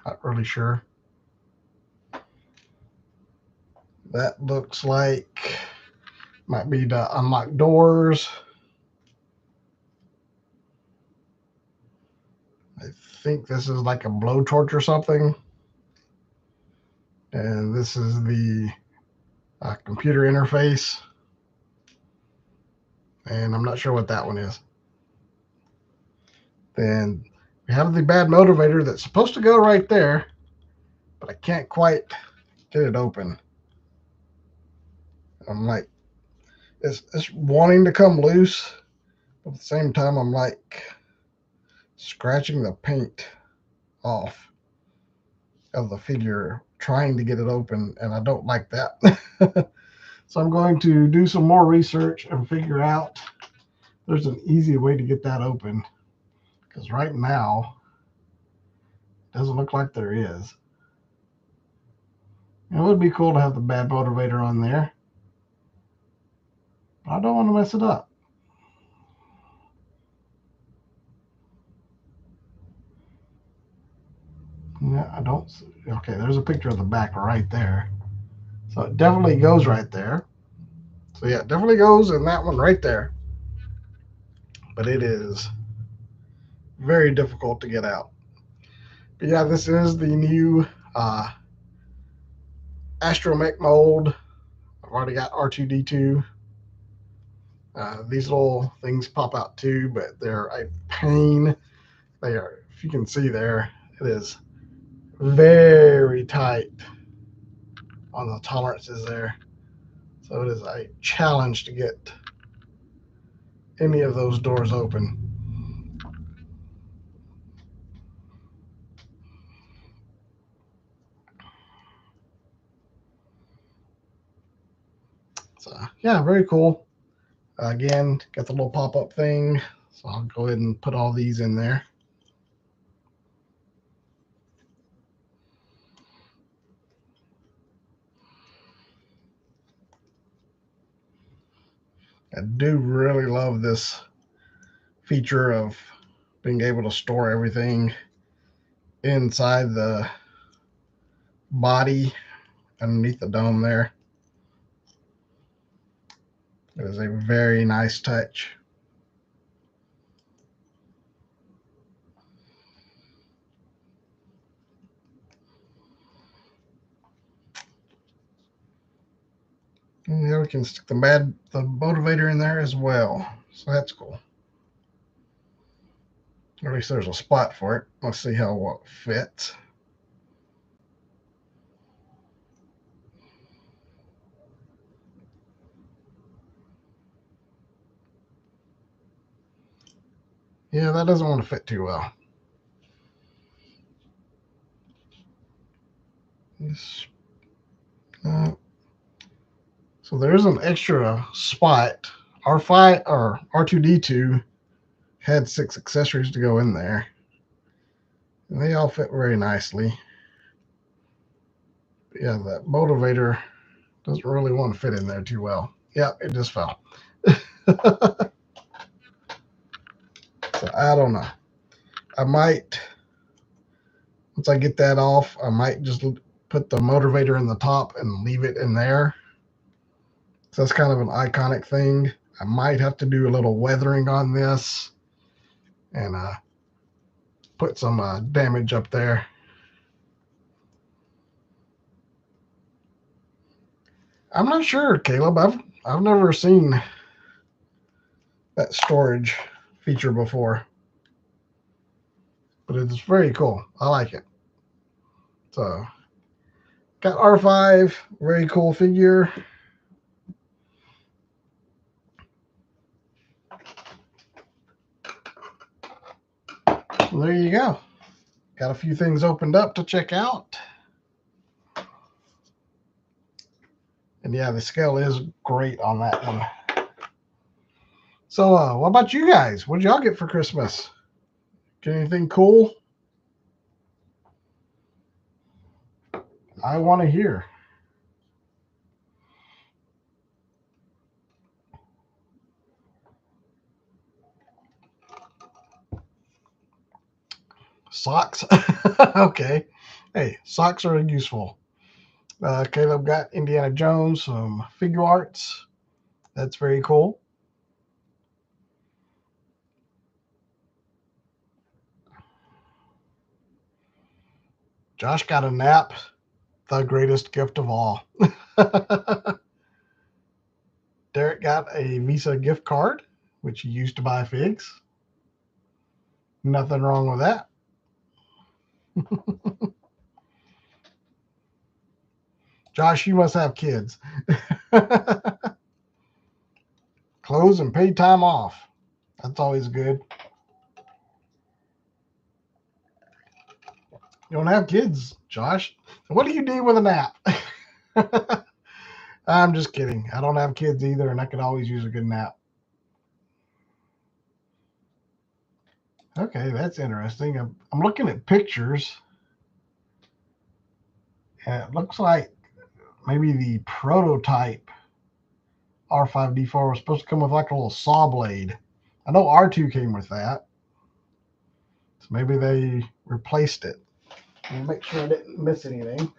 Not really sure. That looks like might be to unlock doors. I think this is like a blowtorch or something. And this is the computer interface. And I'm not sure what that one is. Then we have the bad motivator that's supposed to go right there, but I can't quite get it open. I'm like, it's wanting to come loose, but at the same time, I'm like scratching the paint off of the figure, trying to get it open, and I don't like that. So I'm going to do some more research and figure out there's an easy way to get that open, because right now it doesn't look like there is. It would be cool to have the bad motivator on there, but I don't want to mess it up. Yeah, I don't. Okay, there's a picture of the back right there. So it definitely goes right there. So yeah, it definitely goes in that one right there. But it is very difficult to get out. But yeah, this is the new Astromech mold. I've already got R2D2. These little things pop out too, but they're a pain. They are, if you can see there, it is very tight on the tolerances there. So it is a challenge to get any of those doors open. So yeah, very cool. Again, got the little pop-up thing. So I'll go ahead and put all these in there. I do really love this feature of being able to store everything inside the body underneath the dome there. It is a very nice touch. And yeah, we can stick the motivator in there as well. So that's cool. Or at least there's a spot for it. Let's see how well it fits. Yeah, that doesn't want to fit too well. So there's an extra spot. R5 or R2D2 had 6 accessories to go in there. And they all fit very nicely. But yeah, that motivator doesn't really want to fit in there too well. Yeah, it just fell. So I don't know. I might, once I get that off, I might just put the motivator in the top and leave it in there. So that's kind of an iconic thing. I might have to do a little weathering on this and put some damage up there. I'm not sure, Caleb. I've never seen that storage feature before, but it's very cool. I like it. So got R5, very cool figure. Well, there you go. Got a few things opened up to check out. And yeah, the scale is great on that one. So, what about you guys? What did y'all get for Christmas? Get anything cool? I want to hear. Socks? Okay. Hey, socks are useful. Caleb got Indiana Jones, some figure arts. That's very cool. Josh got a nap, the greatest gift of all. Derek got a Visa gift card, which he used to buy figs. Nothing wrong with that. Josh, you must have kids. Clothes and paid time off. That's always good. You don't have kids, Josh. What do you do with a nap? I'm just kidding. I don't have kids either, and I could always use a good nap. Okay, that's interesting. I'm looking at pictures, and it looks like maybe the prototype R5D4 was supposed to come with like a little saw blade. I know R2 came with that, so maybe they replaced it. Let me make sure I didn't miss anything.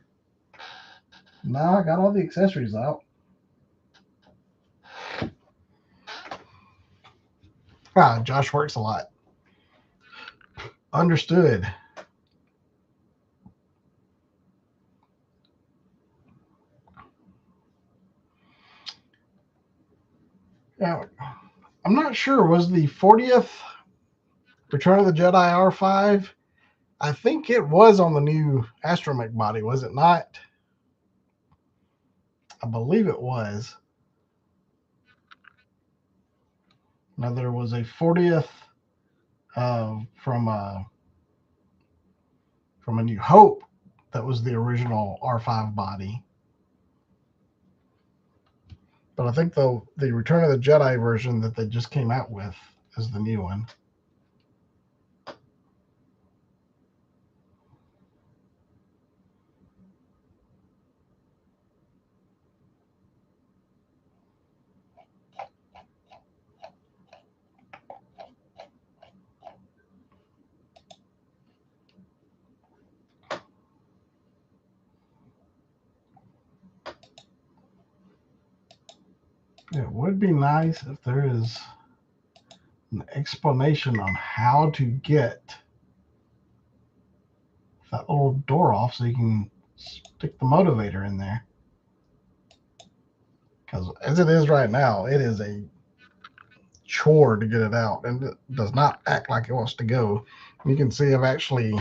No, I got all the accessories out. Josh works a lot. Understood. Now, I'm not sure. Was the 40th Return of the Jedi R5? I think it was on the new Astromech body, was it not? I believe it was. Now there was a 40th from A New Hope that was the original R5 body. But I think the Return of the Jedi version that they just came out with is the new one. It would be nice if there is an explanation on how to get that little door off so you can stick the motivator in there. Because as it is right now, it is a chore to get it out, and it does not act like it wants to go. You can see I've actually,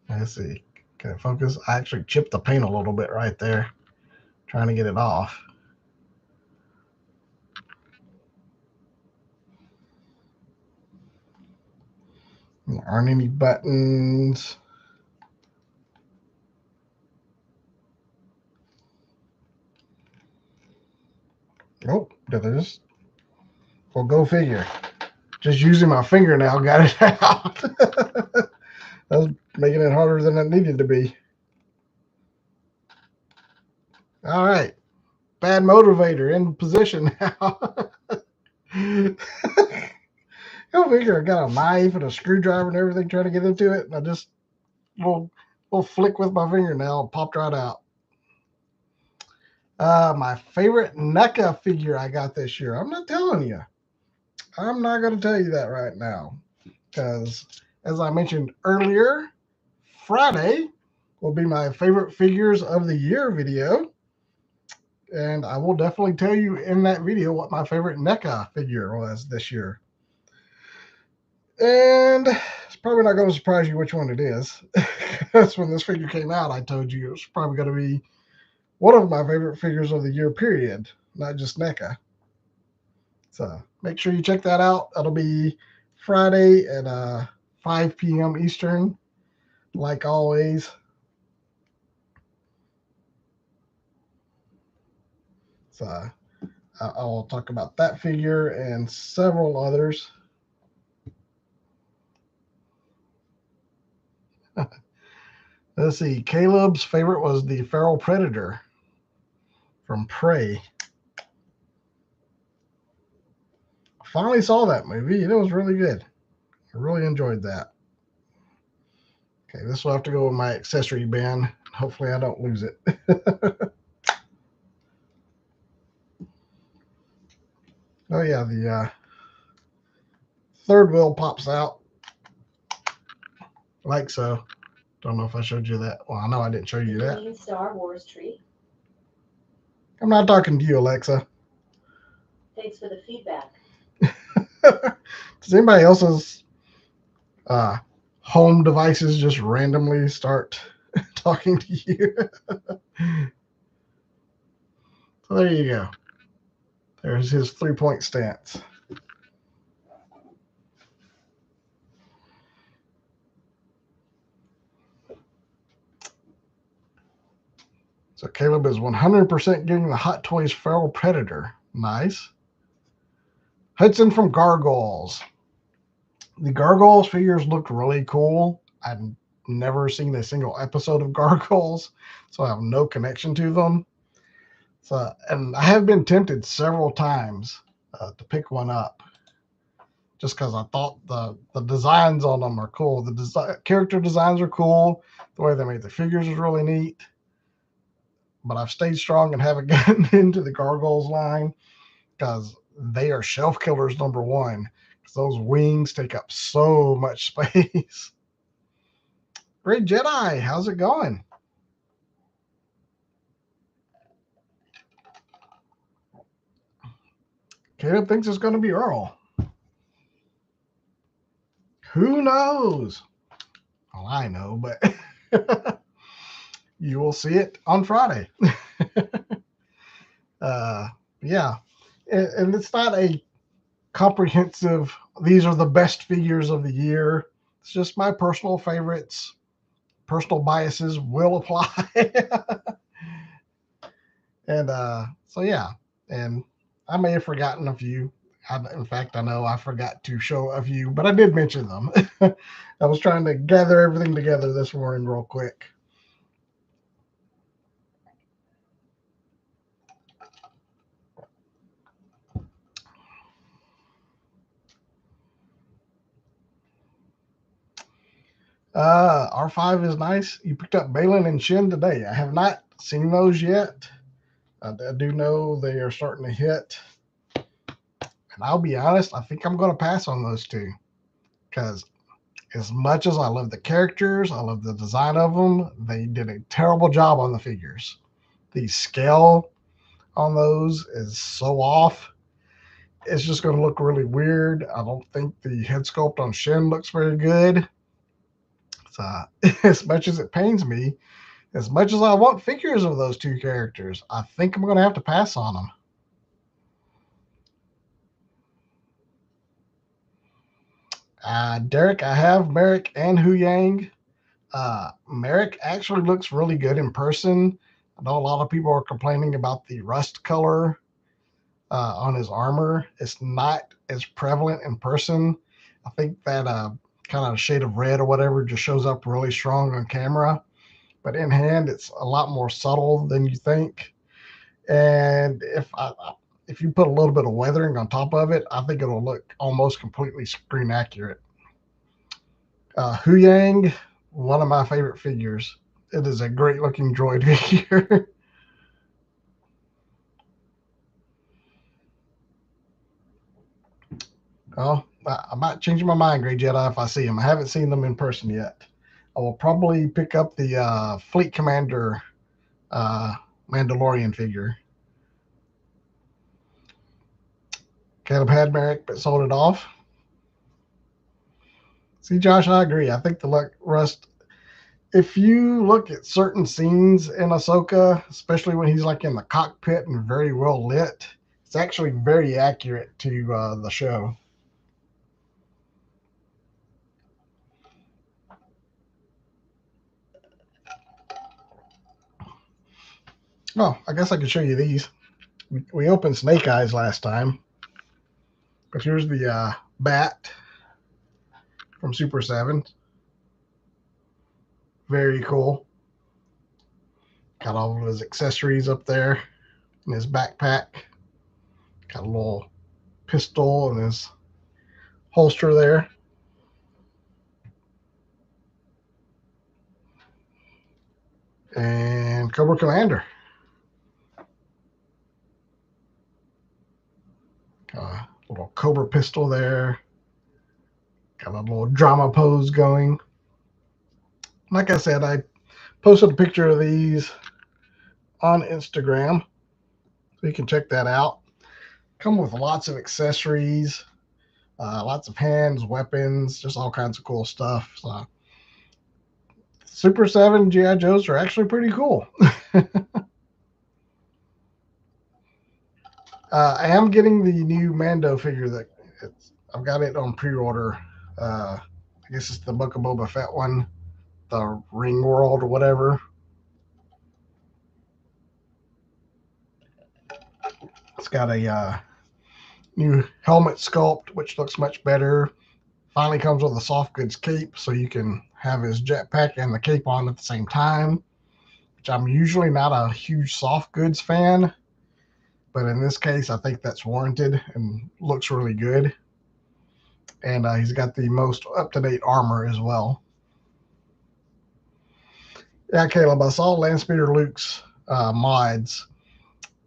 let's see, can it focus? I actually chipped the paint a little bit right there, trying to get it off. There aren't any buttons. Nope, there is. Well, go figure. Just using my fingernail got it out. That was making it harder than it needed to be. All right. Bad motivator in position now. Go figure. I got a knife and a screwdriver and everything trying to get into it. And I just little flick with my fingernail popped right out. My favorite NECA figure I got this year. I'm not telling you. I'm not going to tell you that right now. Because as I mentioned earlier, Friday will be my favorite figures of the year video. And I will definitely tell you in that video what my favorite NECA figure was this year. And it's probably not going to surprise you which one it is. Because when this figure came out, I told you it was probably going to be one of my favorite figures of the year, period. Not just NECA. So make sure you check that out. That'll be Friday at 5 p.m. Eastern, like always. So I'll talk about that figure and several others. Let's see. Caleb's favorite was the Feral Predator from Prey. I finally saw that movie. It was really good. I really enjoyed that. Okay, this will have to go in my accessory bin. Hopefully I don't lose it. Oh yeah, the third wheel pops out like so. Don't know if I showed you that. Well, I know I didn't show you that. Star Wars tree. I'm not talking to you, Alexa. Thanks for the feedback. Does anybody else's uh, home devices just randomly start talking to you? So there you go. There's his 3-point stance. So Caleb is 100% getting the Hot Toys Feral Predator. Nice. Hudson from Gargoyles. The Gargoyles figures looked really cool. I've never seen a single episode of Gargoyles, so I have no connection to them. So, and I have been tempted several times to pick one up, just because I thought the designs on them are cool. The character designs are cool. The way they made the figures is really neat. But I've stayed strong and haven't gotten into the Gargoyles line because they are shelf killers number one. Because those wings take up so much space. Great Jedi, how's it going? Caleb thinks it's going to be Earl. Who knows? Well, I know, but you will see it on Friday. uh, yeah, and it's not a comprehensive. These are the best figures of the year. It's just my personal favorites. Personal biases will apply. And so yeah, and I may have forgotten a few. In fact, I know I forgot to show a few, but I did mention them. I was trying to gather everything together this morning real quick. R5 is nice. You picked up Balin and Shin today. I have not seen those yet. I do know they are starting to hit. And I'll be honest, I think I'm going to pass on those two. Because as much as I love the characters, I love the design of them, they did a terrible job on the figures. The scale on those is so off. It's just going to look really weird. I don't think the head sculpt on Shin looks very good. So, as much as it pains me, as much as I want figures of those two characters, I think I'm going to have to pass on them. Derek, I have Merrick and Huyang. Merrick actually looks really good in person. I know a lot of people are complaining about the rust color on his armor. It's not as prevalent in person. I think that kind of shade of red or whatever just shows up really strong on camera. But in hand, it's a lot more subtle than you think. And if you put a little bit of weathering on top of it, I think it'll look almost completely screen accurate. Huyang, one of my favorite figures. It is a great looking droid figure. Oh, I might change my mind, Grey Jedi, if I see them. I haven't seen them in person yet. I will probably pick up the Fleet Commander uh, Mandalorian figure. Caleb had Merrick, but sold it off. See, Josh, I agree. I think the rust. If you look at certain scenes in Ahsoka, especially when he's like in the cockpit and very well lit, it's actually very accurate to the show. Oh, I guess I could show you these. We opened Snake Eyes last time, but here's the bat from Super 7. Very cool. Got all of his accessories up there in his backpack. Got a little pistol in his holster there. And Cobra Commander. Got a little Cobra pistol there. Got a little drama pose going. Like I said, I posted a picture of these on Instagram, so you can check that out. Come with lots of accessories, lots of hands, weapons, just all kinds of cool stuff. So, Super 7 G.I. Joes are actually pretty cool. I am getting the new Mando figure I've got it on pre-order. I guess it's the Book of Boba Fett one, the Ring World or whatever. It's got a new helmet sculpt, which looks much better. Finally comes with a soft goods cape, so you can have his jetpack and the cape on at the same time, which I'm usually not a huge soft goods fan, but in this case, I think that's warranted and looks really good. And he's got the most up-to-date armor as well. Yeah, Caleb, I saw Landspeeder Luke's mods.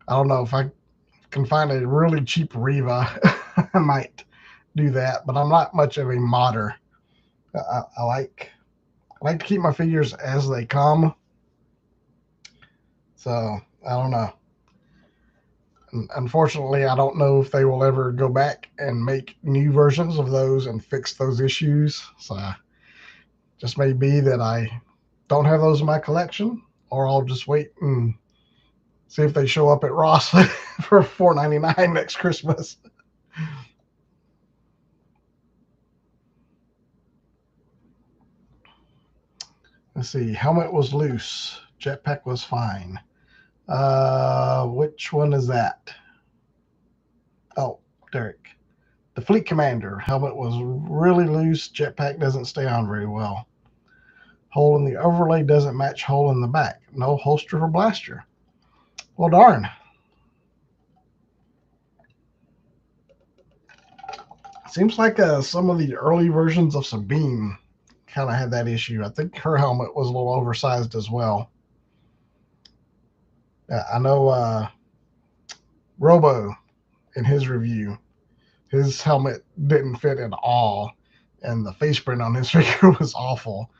I don't know if I can find a really cheap Reva. I might do that, but I'm not much of a modder. I like to keep my figures as they come. So I don't know. Unfortunately, I don't know if they will ever go back and make new versions of those and fix those issues. So just may be that I don't have those in my collection, or I'll just wait and see if they show up at Ross for $4.99 next Christmas. Let's see. Helmet was loose. Jetpack was fine. Which one is that? Oh, Derek. The Fleet Commander. Helmet was really loose. Jetpack doesn't stay on very well. Hole in the overlay doesn't match hole in the back. No holster for blaster. Well, darn. Seems like some of the early versions of Sabine kind of had that issue. I think her helmet was a little oversized as well. I know Robo, in his review, his helmet didn't fit at all, and the face print on his figure was awful.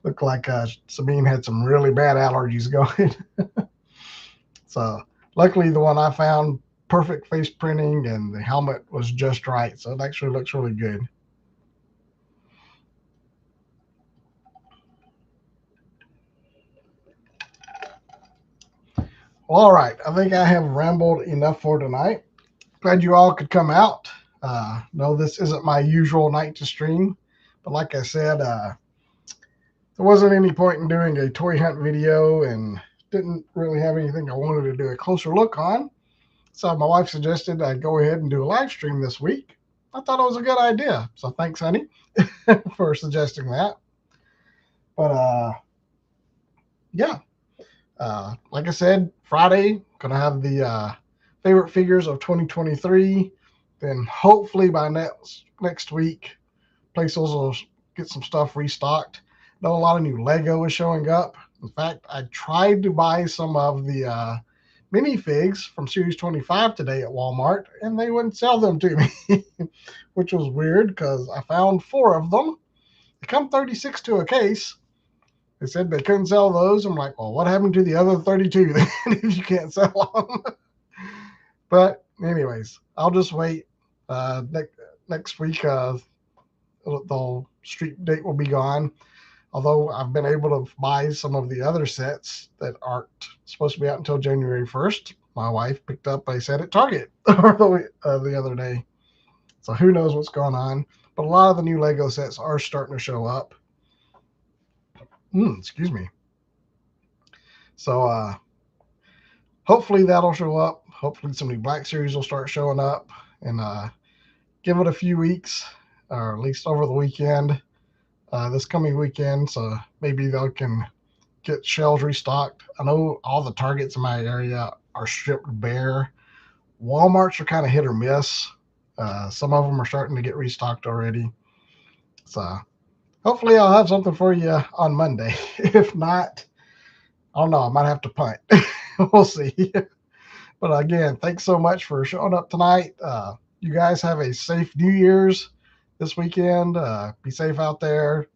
Looked like Sabine had some really bad allergies going. So luckily the one I found, perfect face printing, and the helmet was just right. So it actually looks really good. Well, all right. I think I have rambled enough for tonight. Glad you all could come out. No, this isn't my usual night to stream, but like I said, there wasn't any point in doing a toy hunt video and didn't really have anything I wanted to do a closer look on. So my wife suggested I go ahead and do a live stream this week. I thought it was a good idea. So thanks, honey, for suggesting that. But yeah, like I said, Friday, gonna have the favorite figures of 2023. Then hopefully by next week, Places will get some stuff restocked. I know a lot of new Lego is showing up. In fact, I tried to buy some of the minifigs from Series 25 today at Walmart, and they wouldn't sell them to me, which was weird because I found 4 of them. They come 36 to a case. They said they couldn't sell those. I'm like, well, what happened to the other 32 then if you can't sell them? But anyways, I'll just wait. Next week, the street date will be gone. Although I've been able to buy some of the other sets that aren't supposed to be out until January 1st. My wife picked up a set at Target the other day. So who knows what's going on. But a lot of the new Lego sets are starting to show up. Excuse me. So hopefully that'll show up. hopefully some new Black Series will start showing up, and give it a few weeks, or at least over the weekend, this coming weekend, so maybe they can get shelves restocked. I know all the Targets in my area are stripped bare. Walmarts are kind of hit or miss. Some of them are starting to get restocked already. So hopefully I'll have something for you on Monday. If not, I don't know. I might have to punt. We'll see. But again, thanks so much for showing up tonight. You guys have a safe New Year's this weekend. Be safe out there.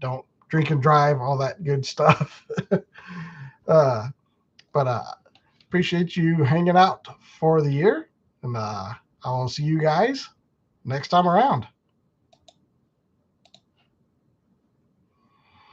Don't drink and drive, all that good stuff. But appreciate you hanging out for the year. And I will see you guys next time around.